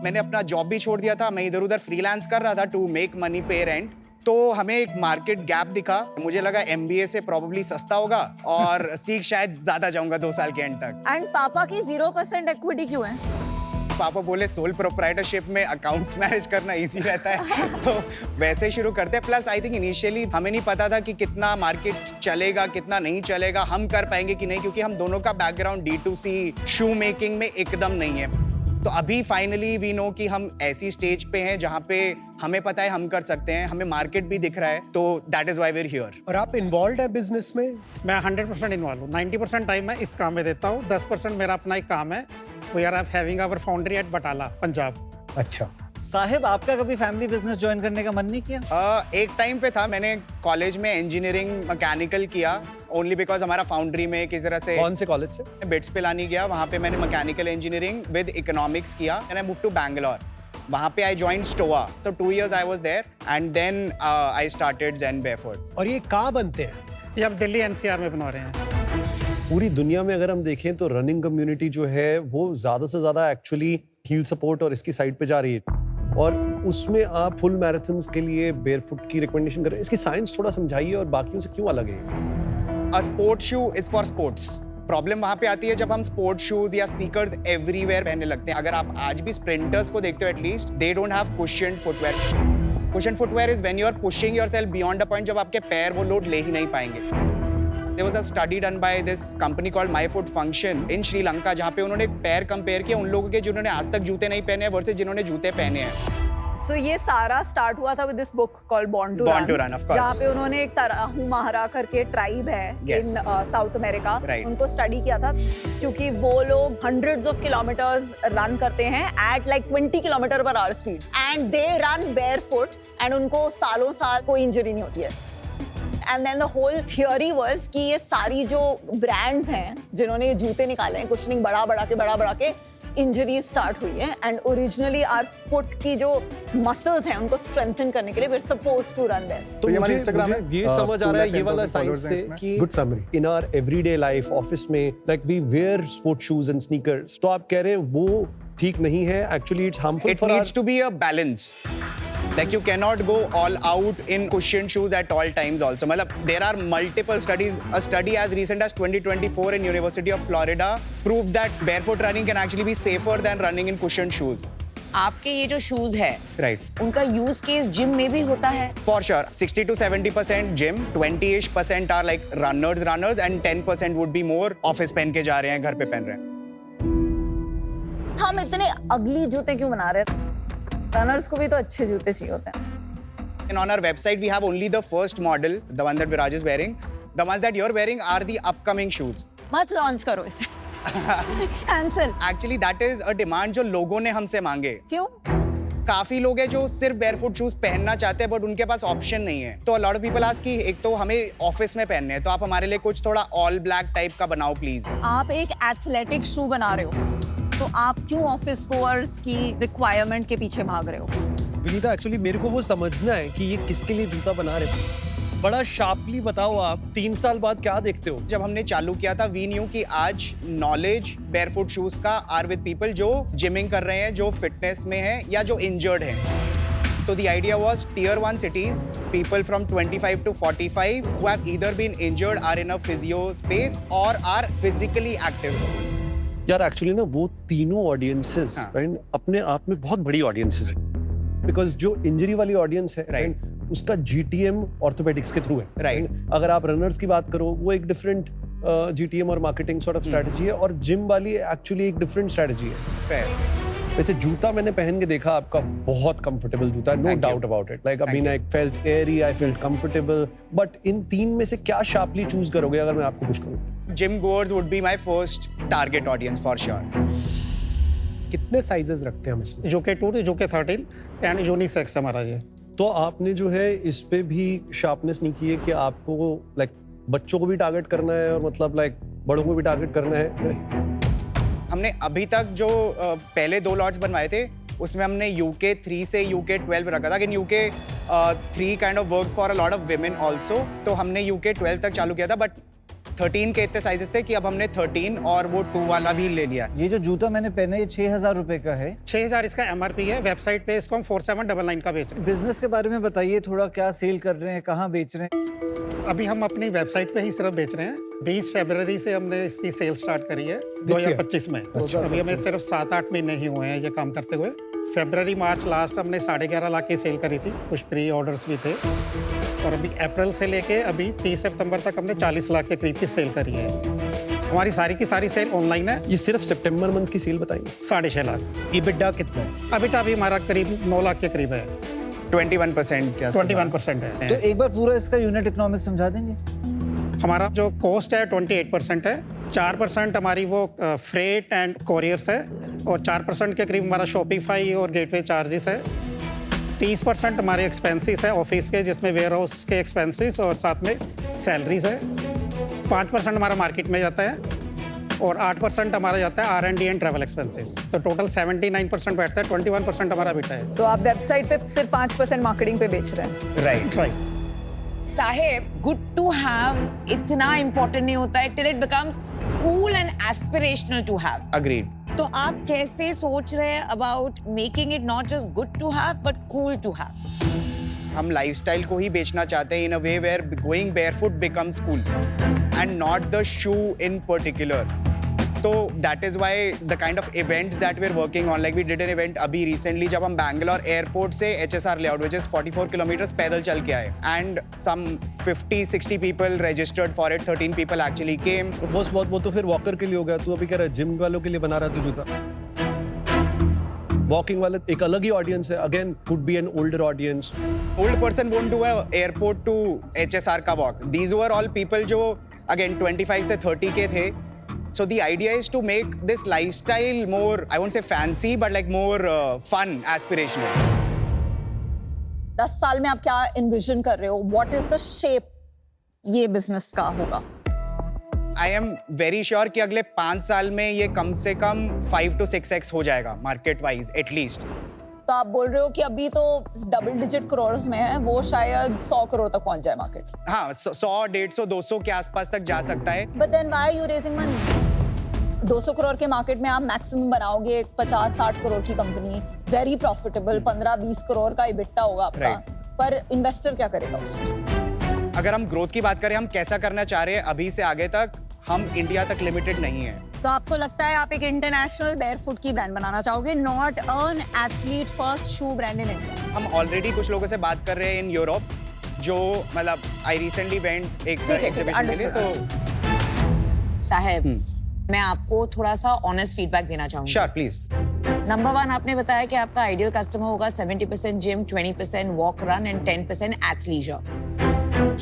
मैंने अपना जॉब भी छोड़ दिया था, मैं इधर उधर फ्रीलांस कर रहा था टू मेक मनी, पे रेंट। तो हमें एक मार्केट गैप दिखा, मुझे लगा MBA से प्रोबेबली सस्ता होगा और सीख शायद ज्यादा जाऊंगा 2 साल के एंड तक। एंड पापा की 0% इक्विटी क्यों है? पापा बोले सोल प्रोप्राइटरशिप में अकाउंट्स मैनेज करना इजी रहता है तो वैसे ही शुरू करते हैं। प्लस आई थिंक इनिशियली हमें नहीं पता था कि कितना मार्केट चलेगा, कितना नहीं चलेगा, हम कर पाएंगे कि नहीं, क्योंकि हम दोनों का बैकग्राउंड D2C शू मेकिंग में एकदम नहीं है। तो अभी फाइनली वी नो कि हम ऐसी स्टेज पे हैं जहाँ पे हमें पता है हम कर सकते हैं, हमें मार्केट भी दिख रहा है, तो that is why we are here. और आप इन्वॉल्व है बिजनेस में? मैं 100% इन्वॉल्व हूँ। 90% टाइम मैं इस काम में देता हूँ, 10% मेरा अपना ही काम है। We are having our foundry at Batala, Punjab. अच्छा साहिब, आपका कभी फैमिली बिजनेस ज्वाइन करने का मन नहीं किया? एक टाइम पे था, मैंने कॉलेज में इंजीनियरिंग मैकेनिकल किया ओनली बिकॉज हमारा फाउंड्री में किस तरह से। कौन से कॉलेज से? बिट्स पिलानी गया, वहाँ पे मैंने मैकेनिकल इंजीनियरिंग विद इकोनॉमिक्स किया and I move to Bangalore. वहाँ पे आई जॉइन स्टोआ, तो 2 years I was there and then I started Zen Barefoot. और ये कहाँ बनते हैं? ये हम दिल्ली NCR में बना रहे हैं। पूरी दुनिया में अगर हम देखें तो रनिंग कम्युनिटी जो है वो ज्यादा से ज्यादा एक्चुअली हील सपोर्ट और इसकी साइड पे जा रही है, और उसमें आप फुल मैराथन्स के लिए बेयरफुट की रिकमेंडेशन कर रहे हैं। इसकी साइंस थोड़ा समझाइए और बाकियों से क्यों अलग है? A sport shoe is for sports. Problem वहां पे आती है जब हम स्पोर्ट शूज या स्नीकर्स एवरीवेयर पहनने लगते हैं। अगर आप आज भी स्प्रिंटर्स को देखते हो, at least they don't have cushioned footwear. Cushioned footwear is when you are pushing yourself beyond a point जब आपके पैर वो लोड ले ही नहीं पाएंगे। There was a study done by this company called My Foot Function in Sri Lanka, जहाँ पे उन्होंने पैर कंपेयर किया उन लोगों के जिन्होंने आज तक जूते नहीं पहने हैं वर्सेस जिन्होंने जूते पहने हैं। So ये सारा स्टार्ट हुआ था with this book called Born to Run, of course. जहाँ पे उन्होंने एक तराहूमारा करके ट्राइब है इन साउथ अमेरिका, उनको स्टडी किया था क्योंकि वो लोग hundreds of kilometers रन करते हैं at like 20 km/h speed and they run barefoot and उनको सालों साल कोई इंजरी नहीं होती है। And then the whole theory was कि ये सारी जो ब्रांड्स हैं जिन्होंने ये जूते निकाले हैं कुशनिंग बड़ा के इंजरीज स्टार्ट हुई है एंड ओरिजिनली आवर फुट की जो मसल्स हैं उनको स्ट्रेंथन करने के लिए we are supposed to run there. तो ये हमारे मुझे Instagram है, ये समझ आ रहा है ये वाला 210,000 साइंस से followers हैं कि Good summary. In our everyday life office में like we wear sport shoes and sneakers, तो आप कह रहे हैं वो ठीक नहीं है, actually it's harmful It for needs to be a balance. Like you cannot go all out in cushioned shoes at all times also. मतलब there are multiple studies. A study as recent as 2024 in University of Florida proved that barefoot running can actually be safer than running in cushioned shoes. आपके ये जो shoes है Right. उनका use case gym में भी होता है? For sure. 60 to 70% gym, 20-ish% are like runners and 10% would be more office पहन के जा रहे हैं, घर पे पहन रहे हैं. हम इतने अगली जूते क्यों बना रहे हैं? रनर्स को भी तो अच्छे जूते चाहिए होते हैं। And on our website, we have only the first model, the one that Viraj is wearing. The ones that you're wearing are the upcoming shoes. मत लॉन्च करो इसे। Cancel. Actually, that is a demand जो लोगों ने हमसे मांगे। क्यों? काफी लोग हैं जो सिर्फ barefoot shoes पहनना चाहते हैं, but उनके पास ऑप्शन नहीं है। तो a lot of people ask कि एक तो हमें ऑफिस में पहनने हैं, तो आप हमारे लिए कुछ थोड़ा all black टाइप का बनाओ प्लीज। आप एक एथलेटिक शू बना रहे हो तो आप क्यों ऑफिस गोअर्स की रिक्वायरमेंट के पीछे भाग रहे हो? विनीता, एक्चुअली मेरे को वो समझना है कि ये किसके लिए जूता बना रहे थे। बड़ा शार्पली बताओ, आप 3 साल बाद क्या देखते हो? जब हमने चालू किया था वी न्यू कि आज नॉलेज barefoot शूज का आर विद पीपल जो जिमिंग कर रहे हैं, जो फिटनेस में है या जो इंजर्ड हैं। तो the idea was tier 1 cities, people from 25 to 45 who have either been injured, are in a physio space or are physically active. यार एक्चुअली ना वो तीनों ऑडियंसेस अपने आप में बहुत बड़ी ऑडियंसेस है, बिकॉज जो इंजरी वाली ऑडियंस है Right. उसका जीटीएम ऑर्थोपेडिक्स के थ्रू है। Right. अगर आप रनर्स की बात करो वो एक डिफरेंट जीटीएम और मार्केटिंग सॉर्ट ऑफ स्ट्रेटजी है, और जिम वाली एक्चुअली एक डिफरेंट स्ट्रेटजी है। Fair. वैसे जूता मैंने पहन के देखा आपका, बहुत कंफर्टेबल जूता है, no Thank you. Doubt about it. Like अभी Thank ना एक felt airy, I felt comfortable, but in 3 में से क्या शार्पली चूज करोगे अगर मैं आपको कुछ कहूँ? Gym goers would be my first target audience for sure. कितने साइजेस रखते हैं हम इसमें? UK 2 to UK 13 and unisex हमारा ये। तो आपने जो है इस पे भी शार्पनेस नहीं की है कि आपको लाइक बच्चों को भी टारगेट करना है और मतलब लाइक बड़ों को भी टारगेट करना है? हमने अभी तक जो पहले 2 लॉट्स बनवाए थे उसमें हमने यूके 3 से यूके 12 रखा था, लेकिन UK 3 kind of work for a lot of women also, तो हमने यूके 12 तक चालू किया था, बट 13 के इतने साइजेस थे कि अब हमने 13 और वो 2 वाला भी ले लिया। ये जो जूता मैंने पहना है ये 6,000 रुपए का है। 6,000 इसका MRP है, वेबसाइट पे इसको हम 4799 का बेच रहे बिजनेस के बारे में बताइए थोड़ा, क्या सेल कर रहे हैं, कहाँ बेच रहे हैं? हैं। अभी हम अपनी वेबसाइट पे ही सिर्फ बेच रहे हैं। 20 फरवरी से हमने इसकी सेल स्टार्ट करी है 2025 में। अभी हमें सिर्फ 7-8 महीने ही हुए हैं ये काम करते हुए। फरवरी मार्च लास्ट हमने 11.5 लाख की सेल करी थी, कुछ प्री ऑर्डर्स भी थे, और अभी अप्रैल से लेके अभी 30 सितंबर तक हमने 40 लाख के करीब की सेल करी है। हमारी सारी की सारी सेल ऑनलाइन है। ये सिर्फ सितंबर मंथ की सेल बताइए। 6.5 लाख। EBITDA कितना है? EBITDA भी हमारा करीब 9 लाख के करीब है। 21% क्या? 21% है। तो एक बार पूरा इसका यूनिट इकोनॉमिक्स समझा देंगे? हमारा जो कॉस्ट है 28% है, 4% हमारी वो फ्रेट एंड कोरियर्स है, और 4% के करीब हमारा शॉपिफाई और गेटवे चार्जेस है। 30% हमारे एक्सपेंसेस है ऑफिस के, जिसमें वेयर हाउस के एक्सपेंसेस और साथ में सैलरीज है। 5% हमारा मार्केट में जाता है, और 8% हमारा जाता है R&D एंड ट्रैवल एक्सपेंसेस। तो टोटल 79% बैठता है, 21% हमारा बिटा है। तो आप वेबसाइट पे सिर्फ 5% मार्केटिंग पे बेच रहे हैं? Right. Saheb, good to have इतना इम्पोर्टेंट नहीं होता है till it becomes cool and aspirational to have. Agreed. तो आप कैसे सोच रहे हैं about making it not just good to have but cool to have? हम लाइफस्टाइल को ही बेचना चाहते हैं in a way where going barefoot becomes cool and not the shoe in particular. तो that is why the kind of events that we are working on, like we did an event अभी recently जब हम Bangalore airport से HSR layout which is 44 kilometres पैदल चल के आए, and some 50-60 people registered for it, 13 people actually केम। बस बहुत वो तो फिर वॉकर के लिए हो गया। तू अभी कह रहा है जिम वालों के लिए बना रहा है तू जूता। वॉकिंग वाले एक अलग ही ऑडियंस है, again could be an older audience. Old person won't do a airport to HSR का walk. These were all people जो अगेन 25 से 30 के थे। So the idea is to make this lifestyle more, I won't say fancy, but like more fun, aspirational. 10 साल में आप क्या envision कर रहे हो? What is the shape ये बिजनेस का होगा? आई एम वेरी श्योर कि अगले 5 साल में ये कम से कम 5 to 6x हो जाएगा मार्केट वाइज एटलीस्ट। तो आप बोल रहे हो कि अभी तो डबल डिजिट करोड़ में है, वो शायद 100 करोड़ तक पहुंच जाए मार्केट। हाँ, 100, 150, 200 के आसपास तक जा सकता है। But then why you raising money? 200 crore के मार्केट में आप मैक्सिमम बनाओगे 50-60 करोड़ की कंपनी, वेरी प्रॉफिटेबल, 15-20 करोड़ का EBITDA होगा आपका, पर इन्वेस्टर क्या करेगा उसमें? अगर हम ग्रोथ की बात करें, हम कैसा करना चाह रहे हैं अभी से आगे तक, हम इंडिया तक लिमिटेड नहीं है। तो आपको लगता है आप एक इंटरनेशनल बेयरफुट की ब्रांड बनाना चाहोगे, not an athlete first shoe brand in India? हम ऑलरेडी कुछ लोगों से बात कर रहे हैं इन यूरोप, जो मतलब आई रिसेंटली वेंट एक एग्जीबिशन के लिए। तो साहब, मैं आपको थोड़ा सा ऑनेस्ट फीडबैक देना चाहूंगी। Sure, please. नंबर 1, आपने बताया कि आपका आइडियल कस्टमर होगा 70% gym, 20% walk run and 10% athleisure.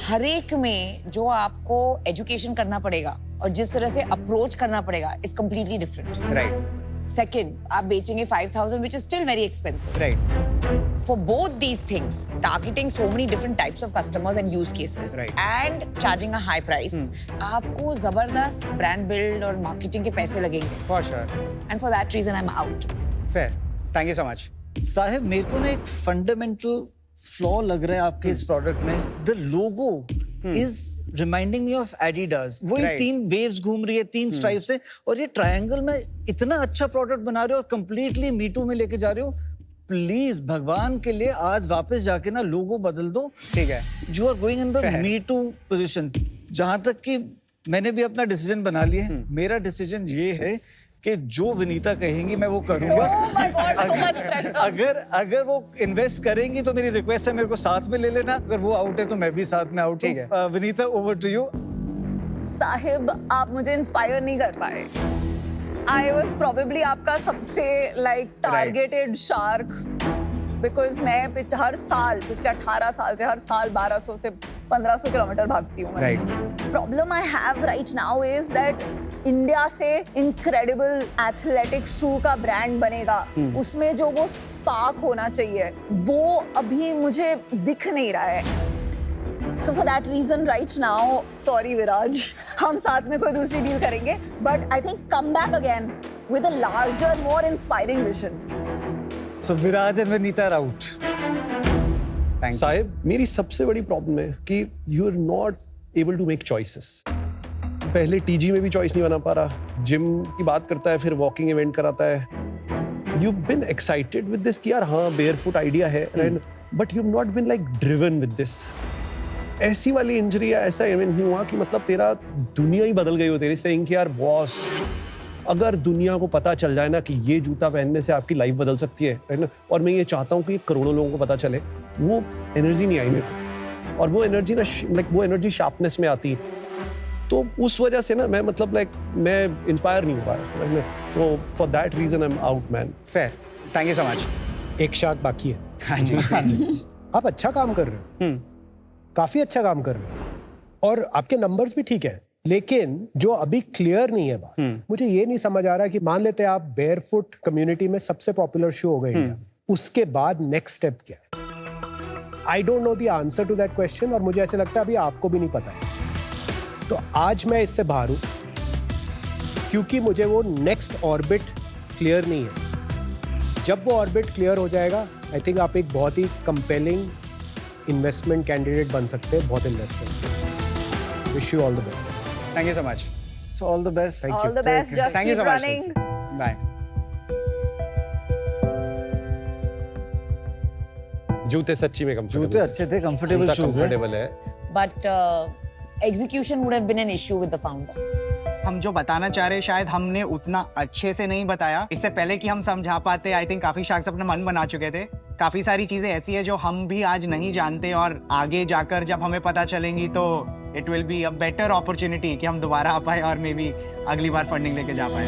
हर एक में जो आपको एजुकेशन करना पड़ेगा और जिस तरह से अप्रोच करना पड़ेगा is completely different. Right. Second, आप बेचेंगे 5,000 which is still very expensive. Right. For both these things, targeting so many different types of customers and use cases, Right. and charging a high price, आपको जबरदस्त brand build और marketing के पैसे लगेंगे. For sure. And for that reason, I'm out. Fair. Thank you so much. साहब, मेरे को ना एक फंडामेंटल फ्लॉ लग रहा है आपके इस प्रोडक्ट में। The logo is reminding me of Adidas. वही Right. 3 वेव्स घूम रही है, 3 स्ट्राइप्स है, और ये ट्रायंगल में इतना अच्छा प्रोडक्ट बना रहे हो और कंप्लीटली मी टू में लेके जा रहे हो। प्लीज भगवान के लिए आज वापस जाके ना लोगो बदल दो। ठीक है। You are going in the me too position. जहां तक कि मैंने भी अपना डिसीजन बना लिया है। मेरा डिसीजन ये है कि जो विनीता कहेंगी मैं वो करूंगा। अगर वो इन्वेस्ट करेंगी तो मेरी रिक्वेस्ट है मेरे को साथ में ले लेना। अगर वो आउट है तो मैं भी साथ में आउट हूँ। Vineeta, over to you. Sahib, आप मुझे इंस्पायर नहीं कर पाए। आई वॉज प्रोबेबली आपका सबसे टारगेटेड शार्क, बिकॉज मैं हर साल पिछले 18 साल से हर साल 1200 से 1500 किलोमीटर भागती हूँ। Problem I have right now is that India से इनक्रेडिबल एथलेटिक शू का ब्रांड बनेगा, उसमें जो वो स्पार्क होना चाहिए वो अभी मुझे दिख नहीं रहा है। So for that reason right now, sorry Viraj, हम साथ में कोई दूसरी डील करेंगे, but I think come back again with a larger, more inspiring vision. So Viraj and Vinita are out. Sahib, मेरी सबसे बड़ी प्रॉब्लम है कि you are not able to make choices. पहले टीजी में भी चॉइस नहीं बना पा रहा, जिम की बात करता है, फिर वॉकिंग इवेंट कराता है। You been excited with this कि यार हाँ बेयरफुट आइडिया है, but you not been like driven with this. ऐसी वाली इंजरी या ऐसा इवेंट नहीं हुआ कि मतलब तेरा दुनिया ही बदल गई हो तेरी, सेइंग कि यार बॉस, अगर दुनिया को पता चल जाए ना कि ये जूता पहनने से आपकी लाइफ बदल सकती है ना, और मैं ये चाहता हूँ कि करोड़ों लोगों को पता चले, वो एनर्जी नहीं आई मेरे को। और वो एनर्जी ना वो एनर्जी शार्पनेस में आती, तो उस वजह से ना मैं मतलब मैं इंस्पायर नहीं हो पाया। तो for that reason I am out man. Fair, thank you so much. एक शार्क बाकी है। हाँ जी। आप अच्छा काम कर रहे हो, काफी अच्छा काम कर रहे हो, और आपके नंबर्स भी ठीक है, लेकिन जो अभी क्लियर नहीं है बात, मुझे ये नहीं समझ आ रहा कि मान लेते हैं आप बेयरफुट कम्युनिटी में सबसे पॉपुलर शू हो गए इंडिया, उसके बाद नेक्स्ट स्टेप क्या है? I don't know the answer to that question, और मुझे ऐसे लगता है अभी आपको भी नहीं पता है। तो आज मैं इससे बाहर हूं क्योंकि मुझे वो नेक्स्ट ऑर्बिट क्लियर नहीं है। जब वो ऑर्बिट क्लियर हो जाएगा, आई थिंक आप एक बहुत ही कंपेलिंग इन्वेस्टमेंट कैंडिडेट बन सकते हैं बहुत इन्वेस्टर्स के। Wish you all the best. Thank you so much. So all the best. All the best. Just Thank you keep so much. running. Bye. जूते सच्ची में comfortable जूते अच्छे थे, कंफर्टेबल जूता शूज है। comfortable है। But execution would have been an issue with the founder. हम जो बताना चाह रहे शायद हमने उतना अच्छे से नहीं बताया। इससे पहले कि हम समझा पाते, आई थिंक काफी शार्क्स अपना मन बना चुके थे। काफी सारी चीजें ऐसी है जो हम भी आज नहीं जानते, और आगे जाकर जब हमें पता चलेंगी तो it will be a better opportunity कि हम दोबारा आ पाए और मे बी अगली बार फंडिंग लेके जा पाए।